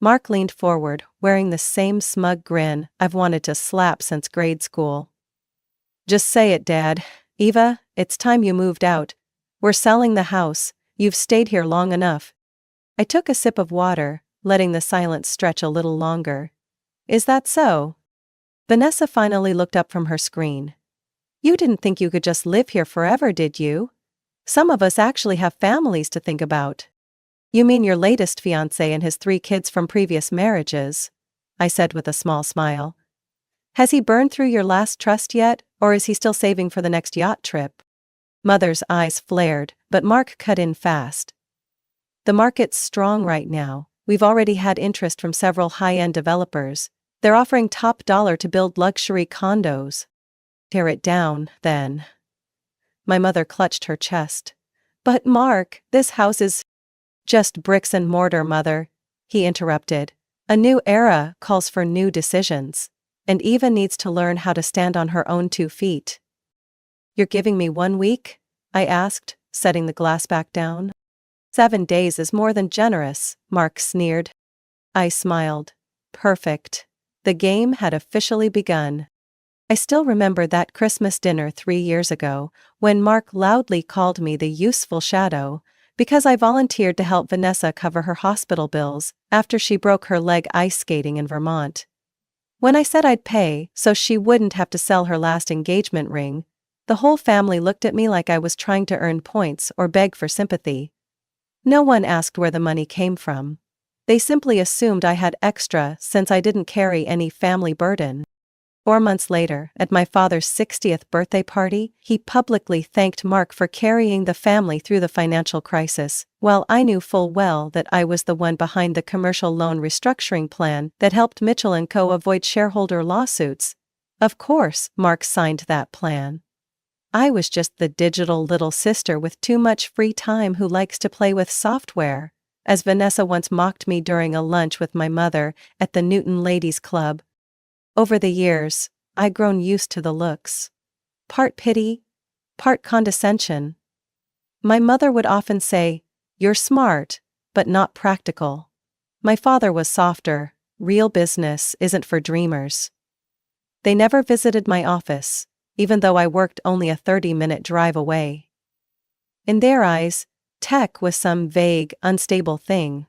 Mark leaned forward, wearing the same smug grin I've wanted to slap since grade school. Just say it, Dad. Eva, it's time you moved out. We're selling the house. You've stayed here long enough. I took a sip of water, letting the silence stretch a little longer. Is that so? Vanessa finally looked up from her screen. You didn't think you could just live here forever, did you? Some of us actually have families to think about. You mean your latest fiancé and his 3 kids from previous marriages? I said with a small smile. Has he burned through your last trust yet, or is he still saving for the next yacht trip? Mother's eyes flared, but Mark cut in fast. The market's strong right now. We've already had interest from several high-end developers. They're offering top dollar to build luxury condos. Tear it down, then. My mother clutched her chest. But Mark, this house is just bricks and mortar, Mother, he interrupted. A new era calls for new decisions. And Eva needs to learn how to stand on her own 2 feet. You're giving me 1 week? I asked, setting the glass back down. 7 days is more than generous, Mark sneered. I smiled. Perfect. The game had officially begun. I still remember that Christmas dinner 3 years ago, when Mark loudly called me the useful shadow, because I volunteered to help Vanessa cover her hospital bills after she broke her leg ice skating in Vermont. When I said I'd pay so she wouldn't have to sell her last engagement ring, the whole family looked at me like I was trying to earn points or beg for sympathy. No one asked where the money came from. They simply assumed I had extra since I didn't carry any family burden. 4 months later, at my father's 60th birthday party, he publicly thanked Mark for carrying the family through the financial crisis, while I knew full well that I was the one behind the commercial loan restructuring plan that helped Mitchell & Co. avoid shareholder lawsuits. Of course, Mark signed that plan. I was just the digital little sister with too much free time who likes to play with software, as Vanessa once mocked me during a lunch with my mother at the Newton Ladies Club. Over the years, I'd grown used to the looks. Part pity, part condescension. My mother would often say, "You're smart, but not practical." My father was softer. Real business isn't for dreamers. They never visited my office, even though I worked only a 30-minute drive away. In their eyes, tech was some vague, unstable thing.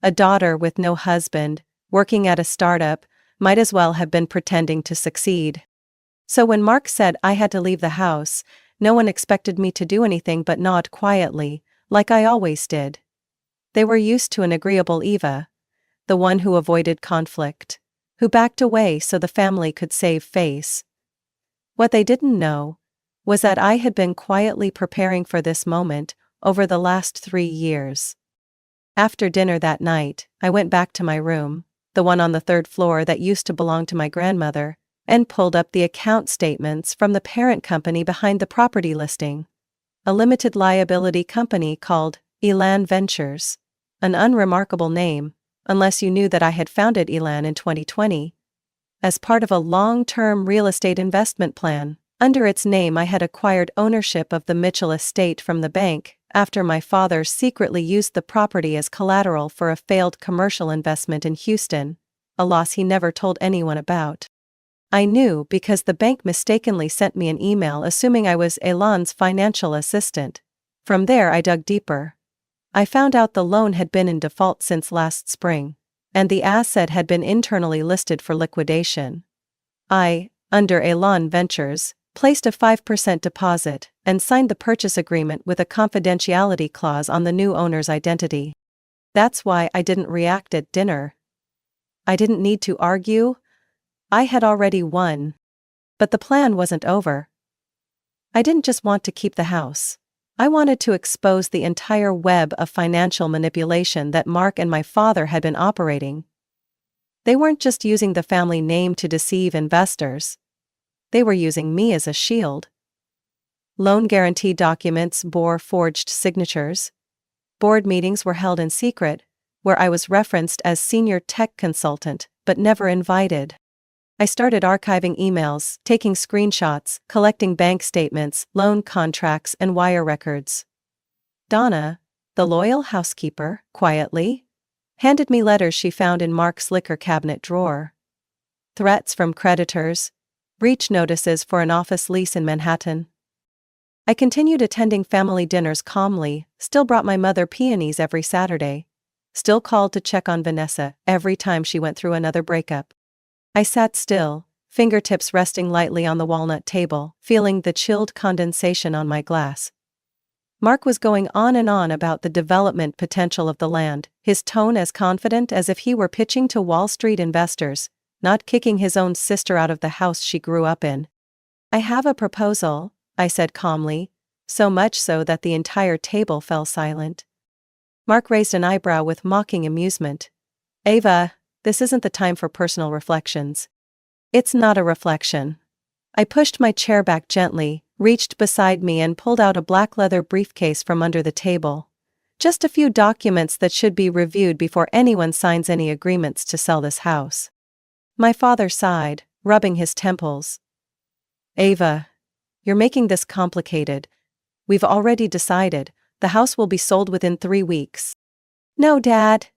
A daughter with no husband, working at a startup, might as well have been pretending to succeed. So when Mark said I had to leave the house, no one expected me to do anything but nod quietly, like I always did. They were used to an agreeable Eva, the one who avoided conflict, who backed away so the family could save face. What they didn't know was that I had been quietly preparing for this moment over the last 3 years. After dinner that night, I went back to my room, the one on the 3rd floor that used to belong to my grandmother, and pulled up the account statements from the parent company behind the property listing. A limited liability company called Elan Ventures. An unremarkable name, unless you knew that I had founded Elan in 2020. As part of a long-term real estate investment plan, under its name I had acquired ownership of the Mitchell estate from the bank, after my father secretly used the property as collateral for a failed commercial investment in Houston, a loss he never told anyone about. I knew because the bank mistakenly sent me an email assuming I was Elan's financial assistant. From there I dug deeper. I found out the loan had been in default since last spring, and the asset had been internally listed for liquidation. I, under Elan Ventures, placed a 5% deposit and signed the purchase agreement with a confidentiality clause on the new owner's identity. That's why I didn't react at dinner. I didn't need to argue. I had already won. But the plan wasn't over. I didn't just want to keep the house. I wanted to expose the entire web of financial manipulation that Mark and my father had been operating. They weren't just using the family name to deceive investors. They were using me as a shield. Loan guarantee documents bore forged signatures. Board meetings were held in secret, where I was referenced as senior tech consultant, but never invited. I started archiving emails, taking screenshots, collecting bank statements, loan contracts, and wire records. Donna, the loyal housekeeper, quietly handed me letters she found in Mark's liquor cabinet drawer. Threats from creditors, breach notices for an office lease in Manhattan. I continued attending family dinners calmly, still brought my mother peonies every Saturday, still called to check on Vanessa every time she went through another breakup. I sat still, fingertips resting lightly on the walnut table, feeling the chilled condensation on my glass. Mark was going on and on about the development potential of the land, his tone as confident as if he were pitching to Wall Street investors, not kicking his own sister out of the house she grew up in. I have a proposal, I said calmly, so much so that the entire table fell silent. Mark raised an eyebrow with mocking amusement. Ava, this isn't the time for personal reflections. It's not a reflection. I pushed my chair back gently, reached beside me and pulled out a black leather briefcase from under the table. Just a few documents that should be reviewed before anyone signs any agreements to sell this house. My father sighed, rubbing his temples. Ava, you're making this complicated. We've already decided, the house will be sold within 3 weeks. No, Dad.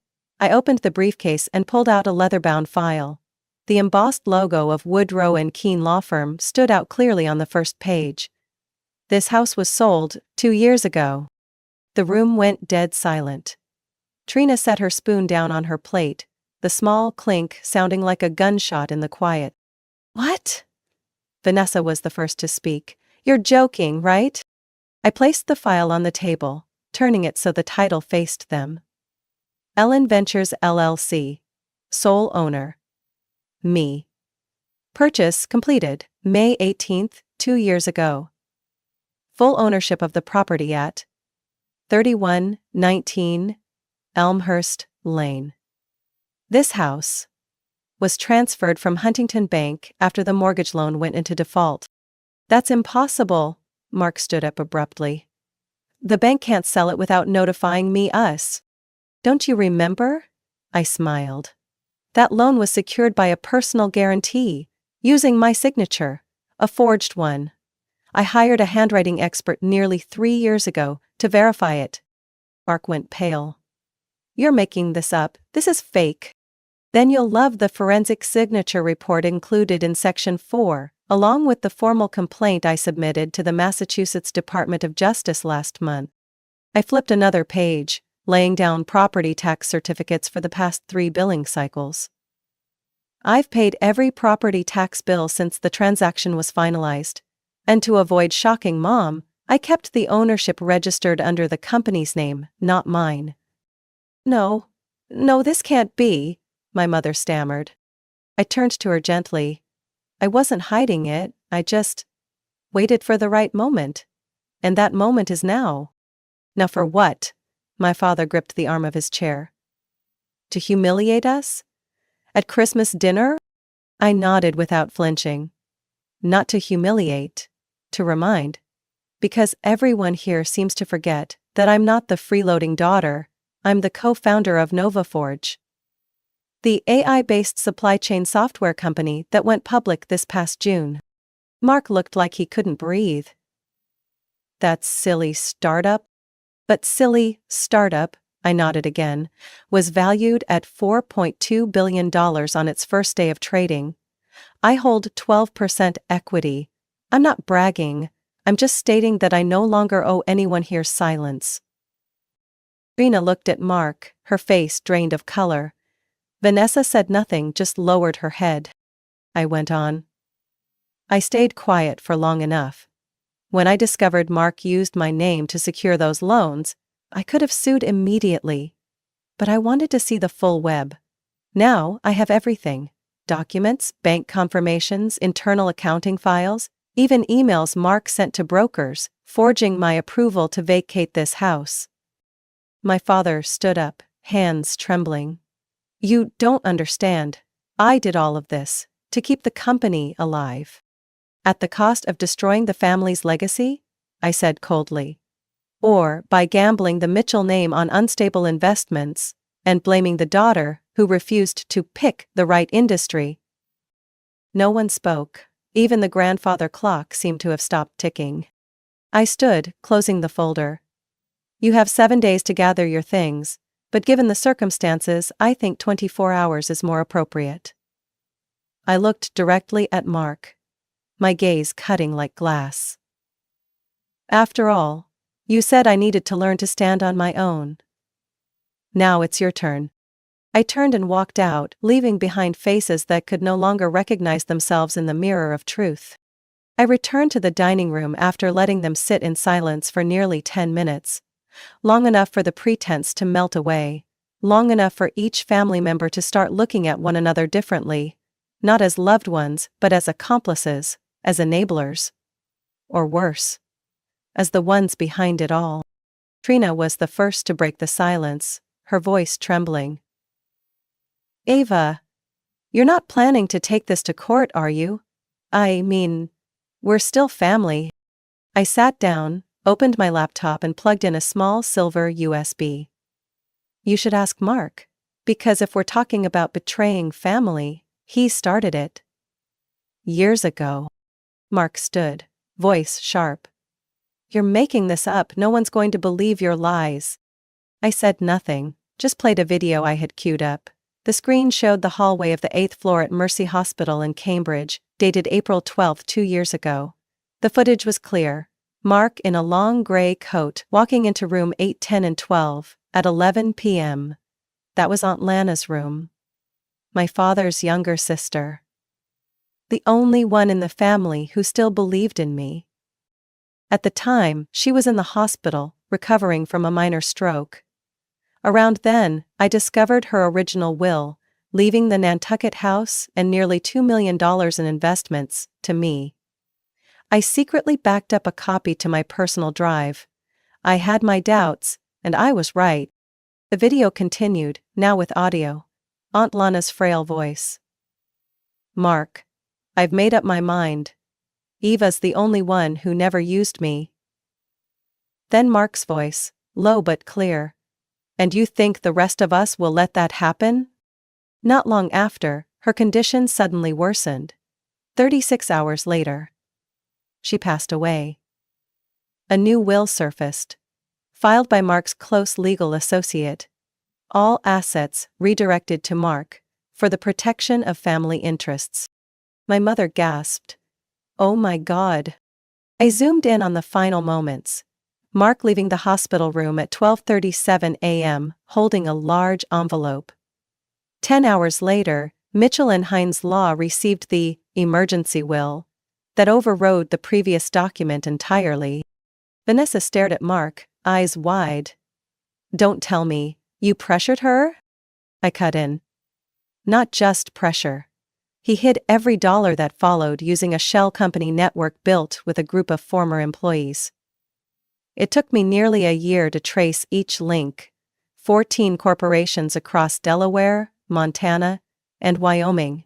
I opened the briefcase and pulled out a leather-bound file. The embossed logo of Woodrow & Keene Law Firm stood out clearly on the first page. This house was sold 2 years ago. The room went dead silent. Trina set her spoon down on her plate, the small clink sounding like a gunshot in the quiet. What? Vanessa was the first to speak. You're joking, right? I placed the file on the table, turning it so the title faced them. Ellen Ventures LLC. Sole owner. Me. Purchase completed, May 18th, 2 years ago. Full ownership of the property at 3119 Elmhurst Lane. This house was transferred from Huntington Bank after the mortgage loan went into default. That's impossible, Mark stood up abruptly. The bank can't sell it without notifying us. Don't you remember? I smiled. That loan was secured by a personal guarantee, using my signature, a forged one. I hired a handwriting expert nearly 3 years ago to verify it. Mark went pale. You're making this up. This is fake. Then you'll love the forensic signature report included in Section 4, along with the formal complaint I submitted to the Massachusetts Department of Justice last month. I flipped another page, laying down property tax certificates for the past 3 billing cycles. I've paid every property tax bill since the transaction was finalized. And to avoid shocking Mom, I kept the ownership registered under the company's name, not mine. No, this can't be, my mother stammered. I turned to her gently. I wasn't hiding it, I just waited for the right moment. And that moment is now. Now for what? My father gripped the arm of his chair. To humiliate us? At Christmas dinner? I nodded without flinching. Not to humiliate. To remind. Because everyone here seems to forget that I'm not the freeloading daughter, I'm the co-founder of NovaForge. The AI-based supply chain software company that went public this past June. Mark looked like he couldn't breathe. That silly startup? But silly startup, I nodded again, was valued at $4.2 billion on its first day of trading. I hold 12% equity. I'm not bragging, I'm just stating that I no longer owe anyone here silence. Rena looked at Mark, her face drained of color. Vanessa said nothing, just lowered her head. I went on. I stayed quiet for long enough. When I discovered Mark used my name to secure those loans, I could have sued immediately. But I wanted to see the full web. Now I have everything. documents, bank confirmations, internal accounting files, even emails Mark sent to brokers, forging my approval to vacate this house. My father stood up, hands trembling. You don't understand. I did all of this to keep the company alive. At the cost of destroying the family's legacy? I said coldly. Or by gambling the Mitchell name on unstable investments and blaming the daughter who refused to pick the right industry. No one spoke. Even the grandfather clock seemed to have stopped ticking. I stood, closing the folder. You have 7 days to gather your things, but given the circumstances, I think 24 hours is more appropriate. I looked directly at Mark, my gaze cutting like glass. After all, you said I needed to learn to stand on my own. Now it's your turn. I turned and walked out, leaving behind faces that could no longer recognize themselves in the mirror of truth. I returned to the dining room after letting them sit in silence for nearly 10 minutes. Long enough for the pretense to melt away. Long enough for each family member to start looking at one another differently. Not as loved ones, but as accomplices, as enablers. Or worse, as the ones behind it all. Trina was the first to break the silence, her voice trembling. Ava, you're not planning to take this to court, are you? I mean, we're still family. I sat down, opened my laptop and plugged in a small silver USB. You should ask Mark, because if we're talking about betraying family, he started it. Years ago. Mark stood, voice sharp. You're making this up, no one's going to believe your lies. I said nothing, just played a video I had queued up. The screen showed the hallway of the 8th floor at Mercy Hospital in Cambridge, dated April 12, 2 years ago. The footage was clear. Mark in a long gray coat walking into room 8, 10 and 12 at 11 p.m. That was Aunt Lana's room. My father's younger sister. The only one in the family who still believed in me. At the time, she was in the hospital, recovering from a minor stroke. Around then, I discovered her original will, leaving the Nantucket house and nearly $2 million in investments to me. I secretly backed up a copy to my personal drive. I had my doubts, and I was right. The video continued, now with audio. Aunt Lana's frail voice. Mark, I've made up my mind. Eva's the only one who never used me. Then Mark's voice, low but clear. And you think the rest of us will let that happen? Not long after, her condition suddenly worsened. 36 hours later, she passed away. A new will surfaced, filed by Mark's close legal associate. All assets redirected to Mark, for the protection of family interests. My mother gasped. Oh my God. I zoomed in on the final moments. Mark leaving the hospital room at 12:37 a.m., holding a large envelope. 10 hours later, Mitchell and Hines Law received the emergency will that overrode the previous document entirely. Vanessa stared at Mark, eyes wide. Don't tell me, you pressured her? I cut in. Not just pressure. He hid every dollar that followed using a shell company network built with a group of former employees. It took me nearly a year to trace each link. 14 corporations across Delaware, Montana, and Wyoming.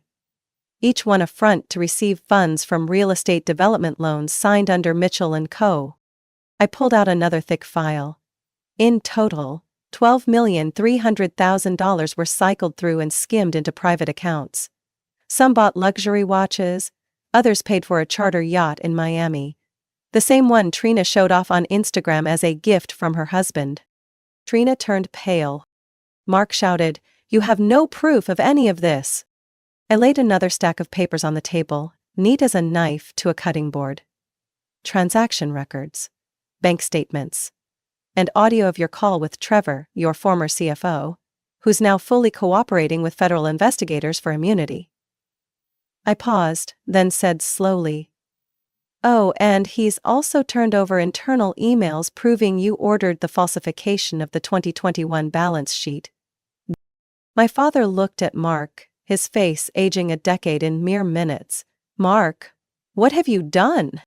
Each one a front to receive funds from real estate development loans signed under Mitchell & Co. I pulled out another thick file. In total, $12,300,000 were cycled through and skimmed into private accounts. Some bought luxury watches, others paid for a charter yacht in Miami. The same one Trina showed off on Instagram as a gift from her husband. Trina turned pale. Mark shouted, "You have no proof of any of this." I laid another stack of papers on the table, neat as a knife to a cutting board. Transaction records, bank statements, and audio of your call with Trevor, your former CFO, who's now fully cooperating with federal investigators for immunity. I paused, then said slowly, "Oh, and he's also turned over internal emails proving you ordered the falsification of the 2021 balance sheet." My father looked at Mark, his face aging a decade in mere minutes. "Mark, what have you done?"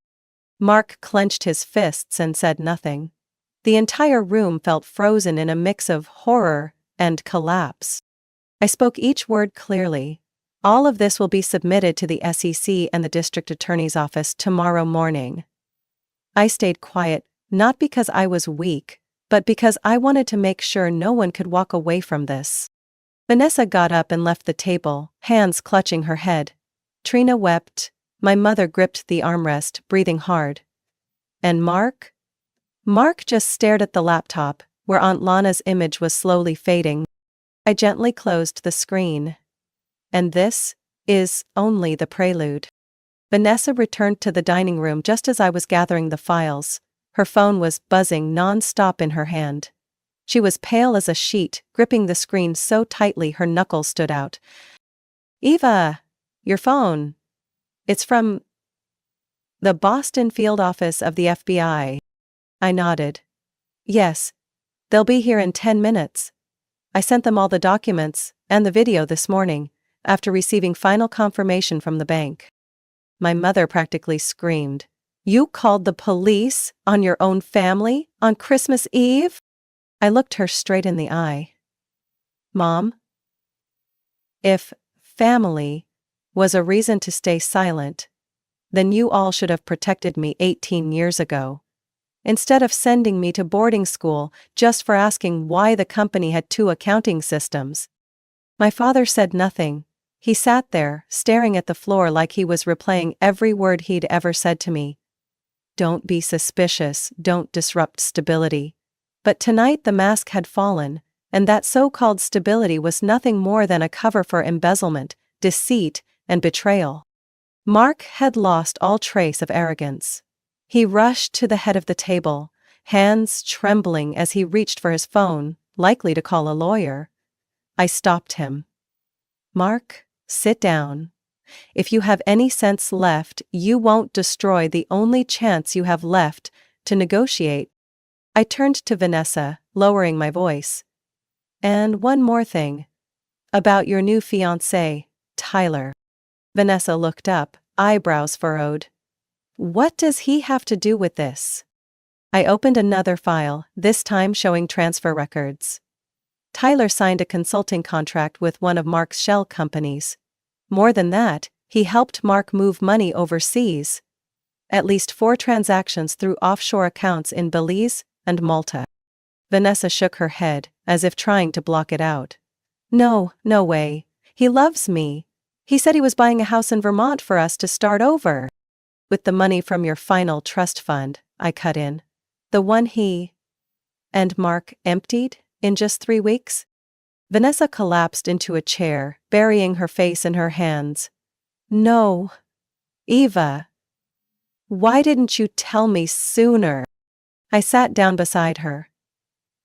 Mark clenched his fists and said nothing. The entire room felt frozen in a mix of horror and collapse. I spoke each word clearly. "All of this will be submitted to the SEC and the district attorney's office tomorrow morning." I stayed quiet, not because I was weak, but because I wanted to make sure no one could walk away from this. Vanessa got up and left the table, hands clutching her head. Trina wept. My mother gripped the armrest, breathing hard. And Mark? Mark just stared at the laptop, where Aunt Lana's image was slowly fading. I gently closed the screen. And this is only the prelude. Vanessa returned to the dining room just as I was gathering the files. Her phone was buzzing non-stop in her hand. She was pale as a sheet, gripping the screen so tightly her knuckles stood out. "Eva, your phone. It's from the Boston field office of the FBI." I nodded. "Yes, they'll be here in 10 minutes. I sent them all the documents and the video this morning, after receiving final confirmation from the bank." My mother practically screamed. "You called the police on your own family on Christmas Eve?" I looked her straight in the eye. "Mom, if family was a reason to stay silent, then you all should have protected me 18 years ago. Instead of sending me to boarding school just for asking why the company had 2 accounting systems." My father said nothing. He sat there, staring at the floor like he was replaying every word he'd ever said to me. "Don't be suspicious, don't disrupt stability." But tonight the mask had fallen, and that so-called stability was nothing more than a cover for embezzlement, deceit, and betrayal. Mark had lost all trace of arrogance. He rushed to the head of the table, hands trembling as he reached for his phone, likely to call a lawyer. I stopped him. "Mark, sit down. If you have any sense left, you won't destroy the only chance you have left to negotiate." I turned to Vanessa, lowering my voice. "And one more thing. About your new fiancé, Tyler." Vanessa looked up, eyebrows furrowed. "What does he have to do with this?" I opened another file, this time showing transfer records. Tyler signed a consulting contract with one of Mark's shell companies. More than that, he helped Mark move money overseas. At least 4 transactions through offshore accounts in Belize and Malta. Vanessa shook her head, as if trying to block it out. "No, no way. He loves me. He said he was buying a house in Vermont for us to start over." "With the money from your final trust fund," I cut in. "The one he and Mark emptied in just 3 weeks?" Vanessa collapsed into a chair, burying her face in her hands. "No. Eva. Why didn't you tell me sooner?" I sat down beside her.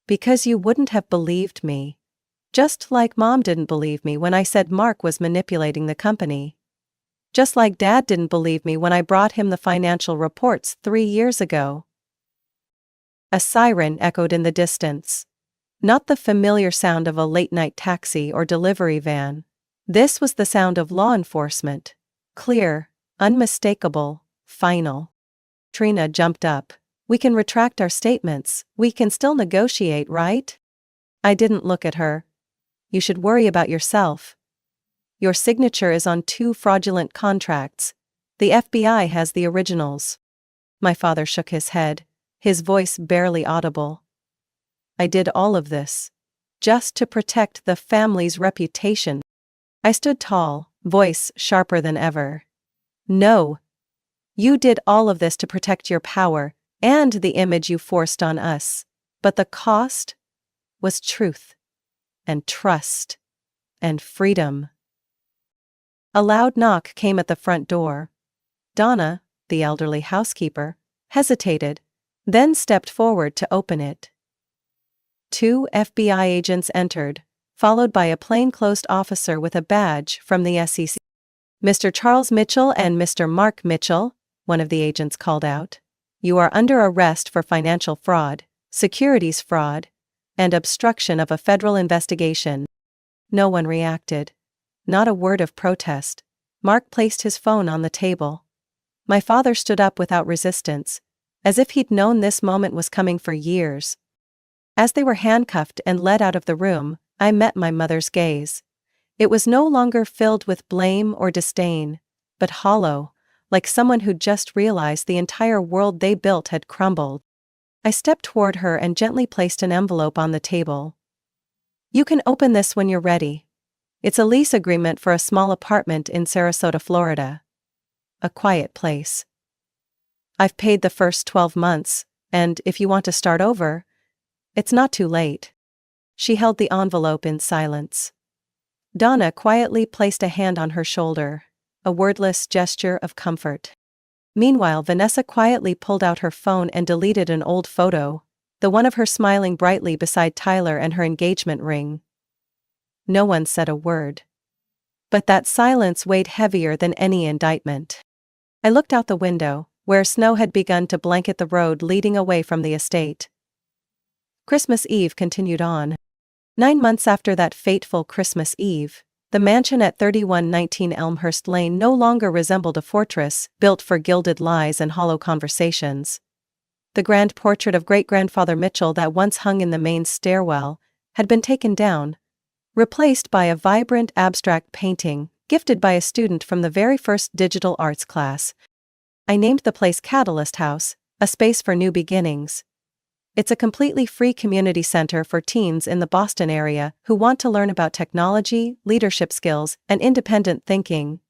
"Because you wouldn't have believed me. Just like Mom didn't believe me when I said Mark was manipulating the company. Just like Dad didn't believe me when I brought him the financial reports 3 years ago." A siren echoed in the distance. Not the familiar sound of a late-night taxi or delivery van. This was the sound of law enforcement. Clear, unmistakable, final. Trina jumped up. "We can retract our statements. We can still negotiate, right?" I didn't look at her. "You should worry about yourself. Your signature is on 2 fraudulent contracts. The FBI has the originals." My father shook his head, his voice barely audible. "I did all of this just to protect the family's reputation." I stood tall, voice sharper than ever. "No. You did all of this to protect your power and the image you forced on us. But the cost was truth and trust and freedom." A loud knock came at the front door. Donna, the elderly housekeeper, hesitated, then stepped forward to open it. 2 FBI agents entered, followed by a plainclothes officer with a badge from the SEC. "Mr. Charles Mitchell and Mr. Mark Mitchell," one of the agents called out, "you are under arrest for financial fraud, securities fraud, and obstruction of a federal investigation." No one reacted. Not a word of protest. Mark placed his phone on the table. My father stood up without resistance, as if he'd known this moment was coming for years. As they were handcuffed and led out of the room, I met my mother's gaze. It was no longer filled with blame or disdain, but hollow, like someone who'd just realized the entire world they built had crumbled. I stepped toward her and gently placed an envelope on the table. "You can open this when you're ready. It's a lease agreement for a small apartment in Sarasota, Florida. A quiet place. I've paid the first 12 months, and if you want to start over, it's not too late." She held the envelope in silence. Donna quietly placed a hand on her shoulder, a wordless gesture of comfort. Meanwhile, Vanessa quietly pulled out her phone and deleted an old photo, the one of her smiling brightly beside Tyler and her engagement ring. No one said a word. But that silence weighed heavier than any indictment. I looked out the window, where snow had begun to blanket the road leading away from the estate. Christmas Eve continued on. 9 months after that fateful Christmas Eve, the mansion at 3119 Elmhurst Lane no longer resembled a fortress built for gilded lies and hollow conversations. The grand portrait of great-grandfather Mitchell that once hung in the main stairwell had been taken down, replaced by a vibrant abstract painting gifted by a student from the very first digital arts class. I named the place Catalyst House, a space for new beginnings. It's a completely free community center for teens in the Boston area who want to learn about technology, leadership skills, and independent thinking.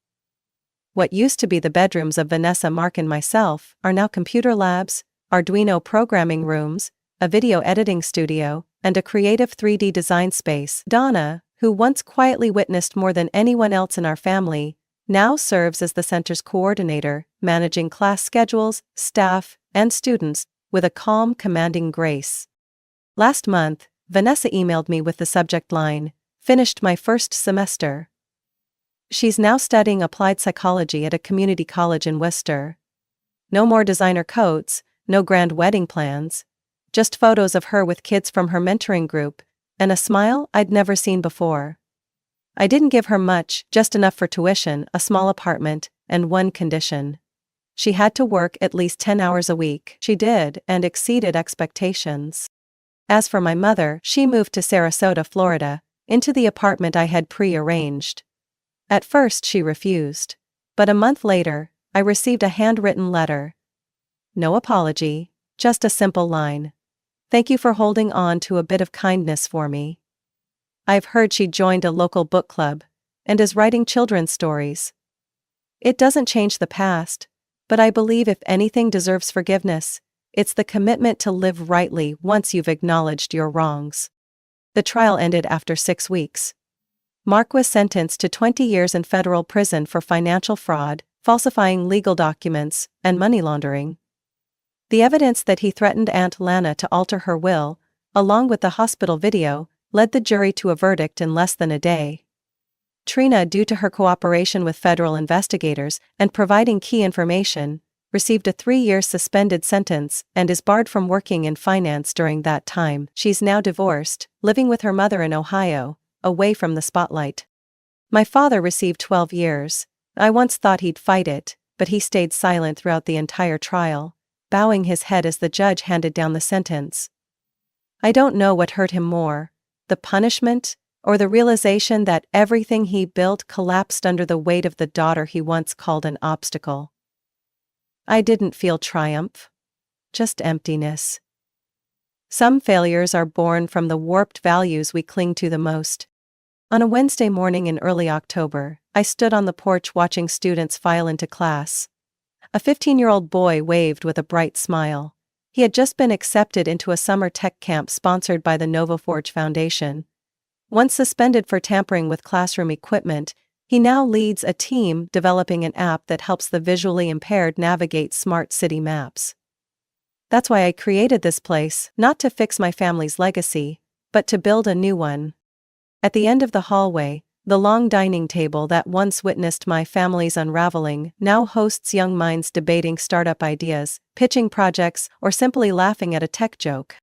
What used to be the bedrooms of Vanessa, Mark, and myself are now computer labs, Arduino programming rooms, a video editing studio, and a creative 3D design space. Donna, who once quietly witnessed more than anyone else in our family, now serves as the center's coordinator, managing class schedules, staff, and students with a calm, commanding grace. Last month, Vanessa emailed me with the subject line, "Finished my first semester." She's now studying applied psychology at a community college in Worcester. No more designer coats, no grand wedding plans, just photos of her with kids from her mentoring group, and a smile I'd never seen before. I didn't give her much, just enough for tuition, a small apartment, and one condition. She had to work at least 10 hours a week. She did, and exceeded expectations. As for my mother, she moved to Sarasota, Florida, into the apartment I had pre-arranged. At first she refused. But a month later, I received a handwritten letter. No apology, just a simple line. "Thank you for holding on to a bit of kindness for me." I've heard she joined a local book club, and is writing children's stories. It doesn't change the past, but I believe if anything deserves forgiveness, it's the commitment to live rightly once you've acknowledged your wrongs. The trial ended after 6 weeks. Mark was sentenced to 20 years in federal prison for financial fraud, falsifying legal documents, and money laundering. The evidence that he threatened Aunt Lana to alter her will, along with the hospital video, led the jury to a verdict in less than a day. Trina, due to her cooperation with federal investigators and providing key information, received a 3-year suspended sentence and is barred from working in finance during that time. She's now divorced, living with her mother in Ohio, away from the spotlight. My father received 12 years. I once thought he'd fight it, but he stayed silent throughout the entire trial, bowing his head as the judge handed down the sentence. I don't know what hurt him more, the punishment, or the realization that everything he built collapsed under the weight of the daughter he once called an obstacle. I didn't feel triumph, just emptiness. Some failures are born from the warped values we cling to the most. On a Wednesday morning in early October, I stood on the porch watching students file into class. A 15-year-old boy waved with a bright smile. He had just been accepted into a summer tech camp sponsored by the NovaForge Foundation. Once suspended for tampering with classroom equipment, he now leads a team developing an app that helps the visually impaired navigate smart city maps. That's why I created this place, not to fix my family's legacy, but to build a new one. At the end of the hallway, the long dining table that once witnessed my family's unraveling now hosts young minds debating startup ideas, pitching projects, or simply laughing at a tech joke.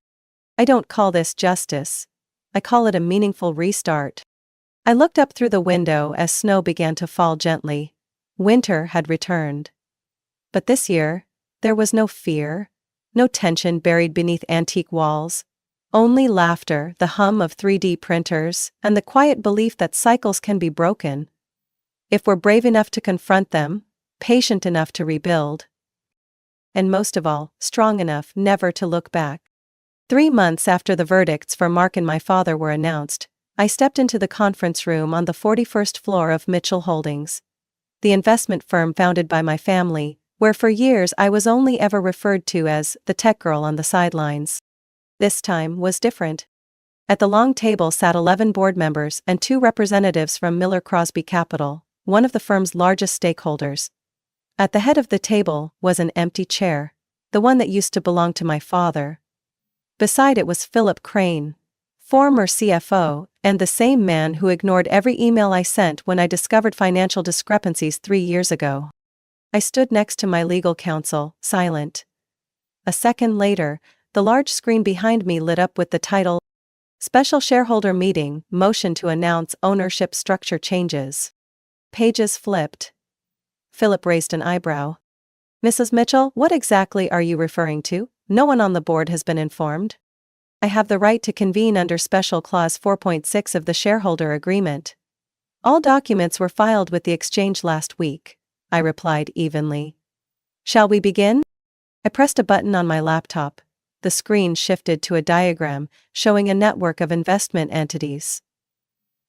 I don't call this justice. I call it a meaningful restart. I looked up through the window as snow began to fall gently. Winter had returned. But this year, there was no fear, no tension buried beneath antique walls. Only laughter, the hum of 3D printers, and the quiet belief that cycles can be broken. If we're brave enough to confront them, patient enough to rebuild, and most of all, strong enough never to look back. 3 months after the verdicts for Mark and my father were announced, I stepped into the conference room on the 41st floor of Mitchell Holdings, the investment firm founded by my family, where for years I was only ever referred to as the tech girl on the sidelines. This time was different. At the long table sat 11 board members and 2 representatives from Miller Crosby Capital, one of the firm's largest stakeholders. At the head of the table was an empty chair, the one that used to belong to my father. Beside it was Philip Crane, former CFO, and the same man who ignored every email I sent when I discovered financial discrepancies 3 years ago. I stood next to my legal counsel, silent. A second later, the large screen behind me lit up with the title, Special Shareholder Meeting, Motion to Announce Ownership Structure Changes. Pages flipped. Philip raised an eyebrow. Mrs. Mitchell, what exactly are you referring to? No one on the board has been informed. I have the right to convene under Special Clause 4.6 of the shareholder agreement. All documents were filed with the exchange last week, I replied evenly. Shall we begin? I pressed a button on my laptop. The screen shifted to a diagram showing a network of investment entities.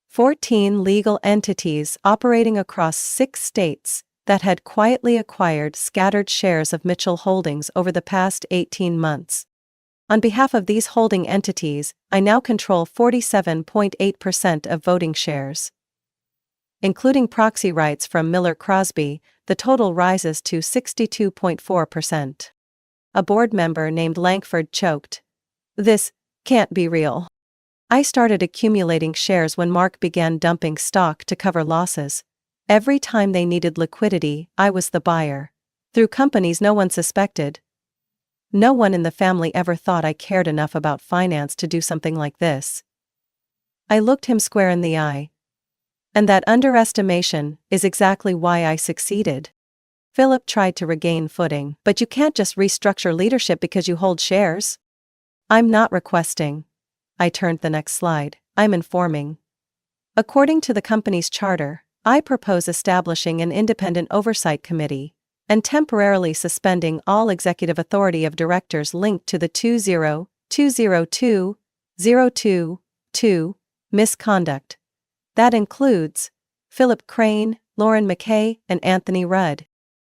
14 legal entities operating across 6 states that had quietly acquired scattered shares of Mitchell Holdings over the past 18 months. On behalf of these holding entities, I now control 47.8% of voting shares. Including proxy rights from Miller Crosby, the total rises to 62.4%. A board member named Langford choked. This can't be real. I started accumulating shares when Mark began dumping stock to cover losses. Every time they needed liquidity, I was the buyer. Through companies no one suspected. No one in the family ever thought I cared enough about finance to do something like this. I looked him square in the eye. And that underestimation is exactly why I succeeded. Philip tried to regain footing. But you can't just restructure leadership because you hold shares. I'm not requesting. I turned the next slide. I'm informing. According to the company's charter, I propose establishing an independent oversight committee and temporarily suspending all executive authority of directors linked to the 2022022 misconduct. That includes Philip Crane, Lauren McKay, and Anthony Rudd.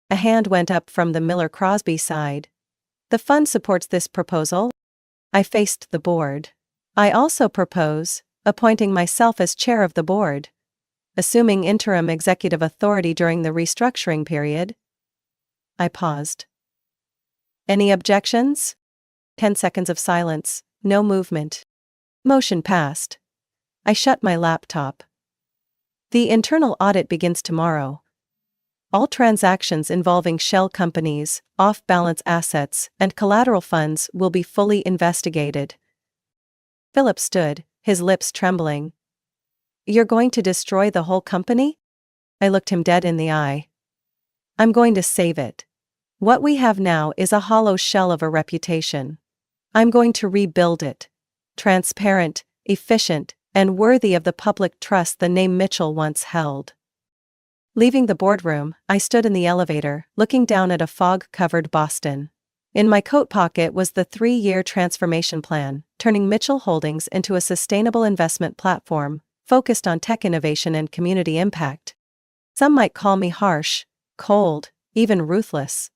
A hand went up from the Miller Crosby side. The fund supports this proposal. I faced the board. I also propose appointing myself as chair of the board, assuming interim executive authority during the restructuring period. I paused. Any objections? 10 seconds of silence, no movement. Motion passed. I shut my laptop. The internal audit begins tomorrow. All transactions involving shell companies, off-balance assets, and collateral funds will be fully investigated. Philip stood, his lips trembling. You're going to destroy the whole company? I looked him dead in the eye. I'm going to save it. What we have now is a hollow shell of a reputation. I'm going to rebuild it. Transparent, efficient, and worthy of the public trust the name Mitchell once held. Leaving the boardroom, I stood in the elevator, looking down at a fog-covered Boston. In my coat pocket was the 3-year transformation plan, turning Mitchell Holdings into a sustainable investment platform, focused on tech innovation and community impact. Some might call me harsh, cold, even ruthless.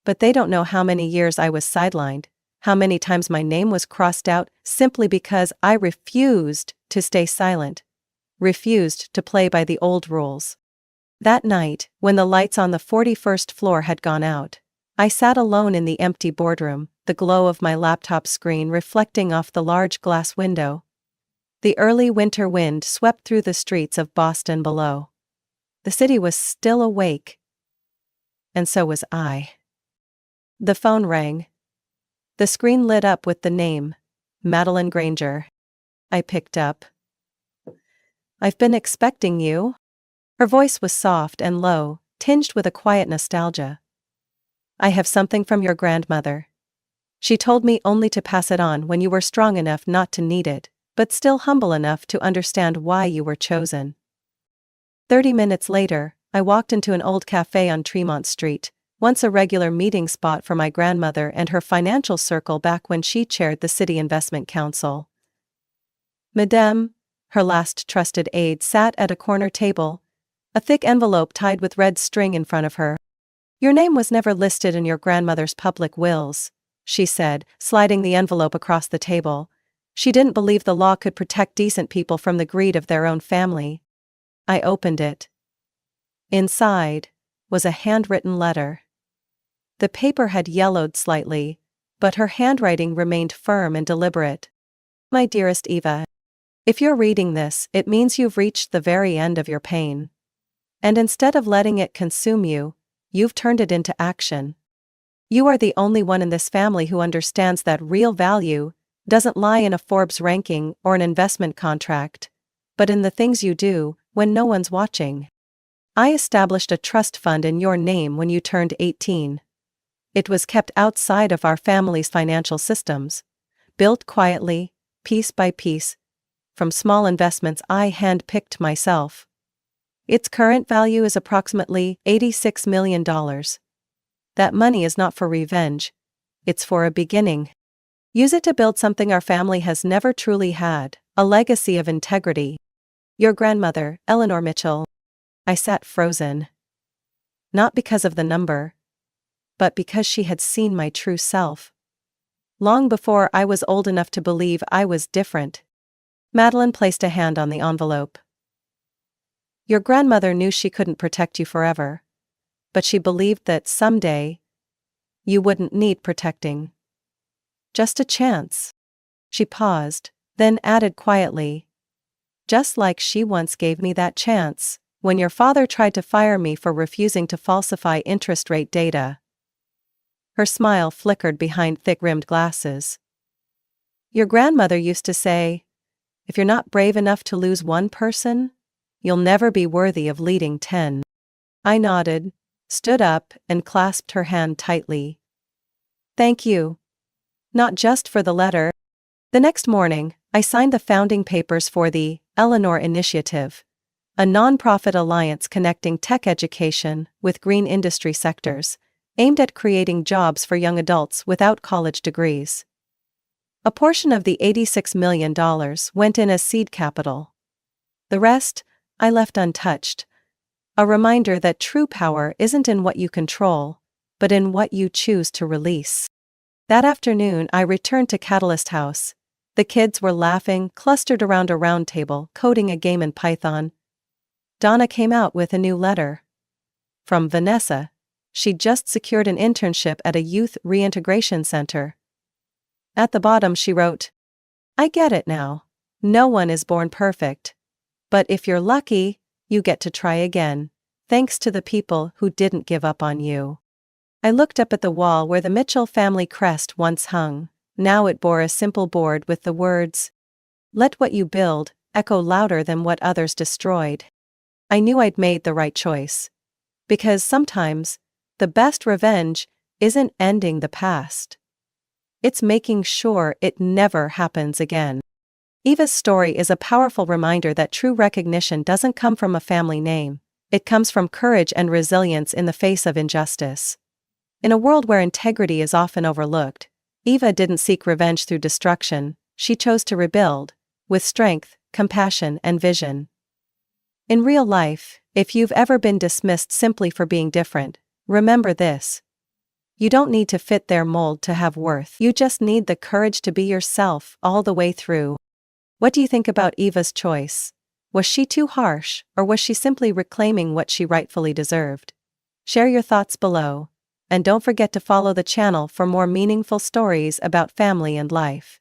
But they don't know how many years I was sidelined, how many times my name was crossed out simply because I refused to stay silent, refused to play by the old rules. That night, when the lights on the 41st floor had gone out, I sat alone in the empty boardroom, the glow of my laptop screen reflecting off the large glass window. The early winter wind swept through the streets of Boston below. The city was still awake. And so was I. The phone rang. The screen lit up with the name, Madeline Granger. I picked up. I've been expecting you." Her voice was soft and low, tinged with a quiet nostalgia. "I have something from your grandmother. She told me only to pass it on when you were strong enough not to need it, but still humble enough to understand why you were chosen." 30 minutes later, I walked into an old cafe on Tremont Street, once a regular meeting spot for my grandmother and her financial circle back when she chaired the City Investment Council. Madame, her last trusted aide, sat at a corner table, a thick envelope tied with red string in front of her. "Your name was never listed in your grandmother's public wills," she said, sliding the envelope across the table. She didn't believe the law could protect decent people from the greed of their own family. I opened it. Inside was a handwritten letter. The paper had yellowed slightly, but her handwriting remained firm and deliberate. "My dearest Eva, if you're reading this, it means you've reached the very end of your pain. And instead of letting it consume you, you've turned it into action. You are the only one in this family who understands that real value doesn't lie in a Forbes ranking or an investment contract, but in the things you do when no one's watching. I established a trust fund in your name when you turned 18. It was kept outside of our family's financial systems, built quietly, piece by piece, from small investments I hand-picked myself. Its current value is approximately $86 million. That money is not for revenge, it's for a beginning. Use it to build something our family has never truly had, a legacy of integrity. Your grandmother, Eleanor Mitchell." I sat frozen. Not because of the number, but because she had seen my true self. Long before I was old enough to believe I was different. Madeline placed a hand on the envelope. "Your grandmother knew she couldn't protect you forever, but she believed that someday you wouldn't need protecting. Just a chance." She paused, then added quietly, "Just like she once gave me that chance when your father tried to fire me for refusing to falsify interest rate data." Her smile flickered behind thick-rimmed glasses. "Your grandmother used to say, if you're not brave enough to lose one person, you'll never be worthy of leading 10. I nodded, stood up, and clasped her hand tightly. "Thank you. Not just for the letter." The next morning, I signed the founding papers for the Eleanor Initiative, a non-profit alliance connecting tech education with green industry sectors, aimed at creating jobs for young adults without college degrees. A portion of the $86 million went in as seed capital. The rest, I left untouched. A reminder that true power isn't in what you control, but in what you choose to release. That afternoon I returned to Catalyst House. The kids were laughing, clustered around a round table, coding a game in Python. Donna came out with a new letter. From Vanessa. She'd just secured an internship at a youth reintegration center. At the bottom she wrote, "I get it now. No one is born perfect. But if you're lucky, you get to try again. Thanks to the people who didn't give up on you." I looked up at the wall where the Mitchell family crest once hung. Now it bore a simple board with the words, "Let what you build echo louder than what others destroyed." I knew I'd made the right choice. Because sometimes, the best revenge isn't ending the past. It's making sure it never happens again. Eva's story is a powerful reminder that true recognition doesn't come from a family name. It comes from courage and resilience in the face of injustice. In a world where integrity is often overlooked, Eva didn't seek revenge through destruction, she chose to rebuild, with strength, compassion, and vision. In real life, if you've ever been dismissed simply for being different, remember this. You don't need to fit their mold to have worth. You just need the courage to be yourself all the way through. What do you think about Eva's choice? Was she too harsh, or was she simply reclaiming what she rightfully deserved? Share your thoughts below, and don't forget to follow the channel for more meaningful stories about family and life.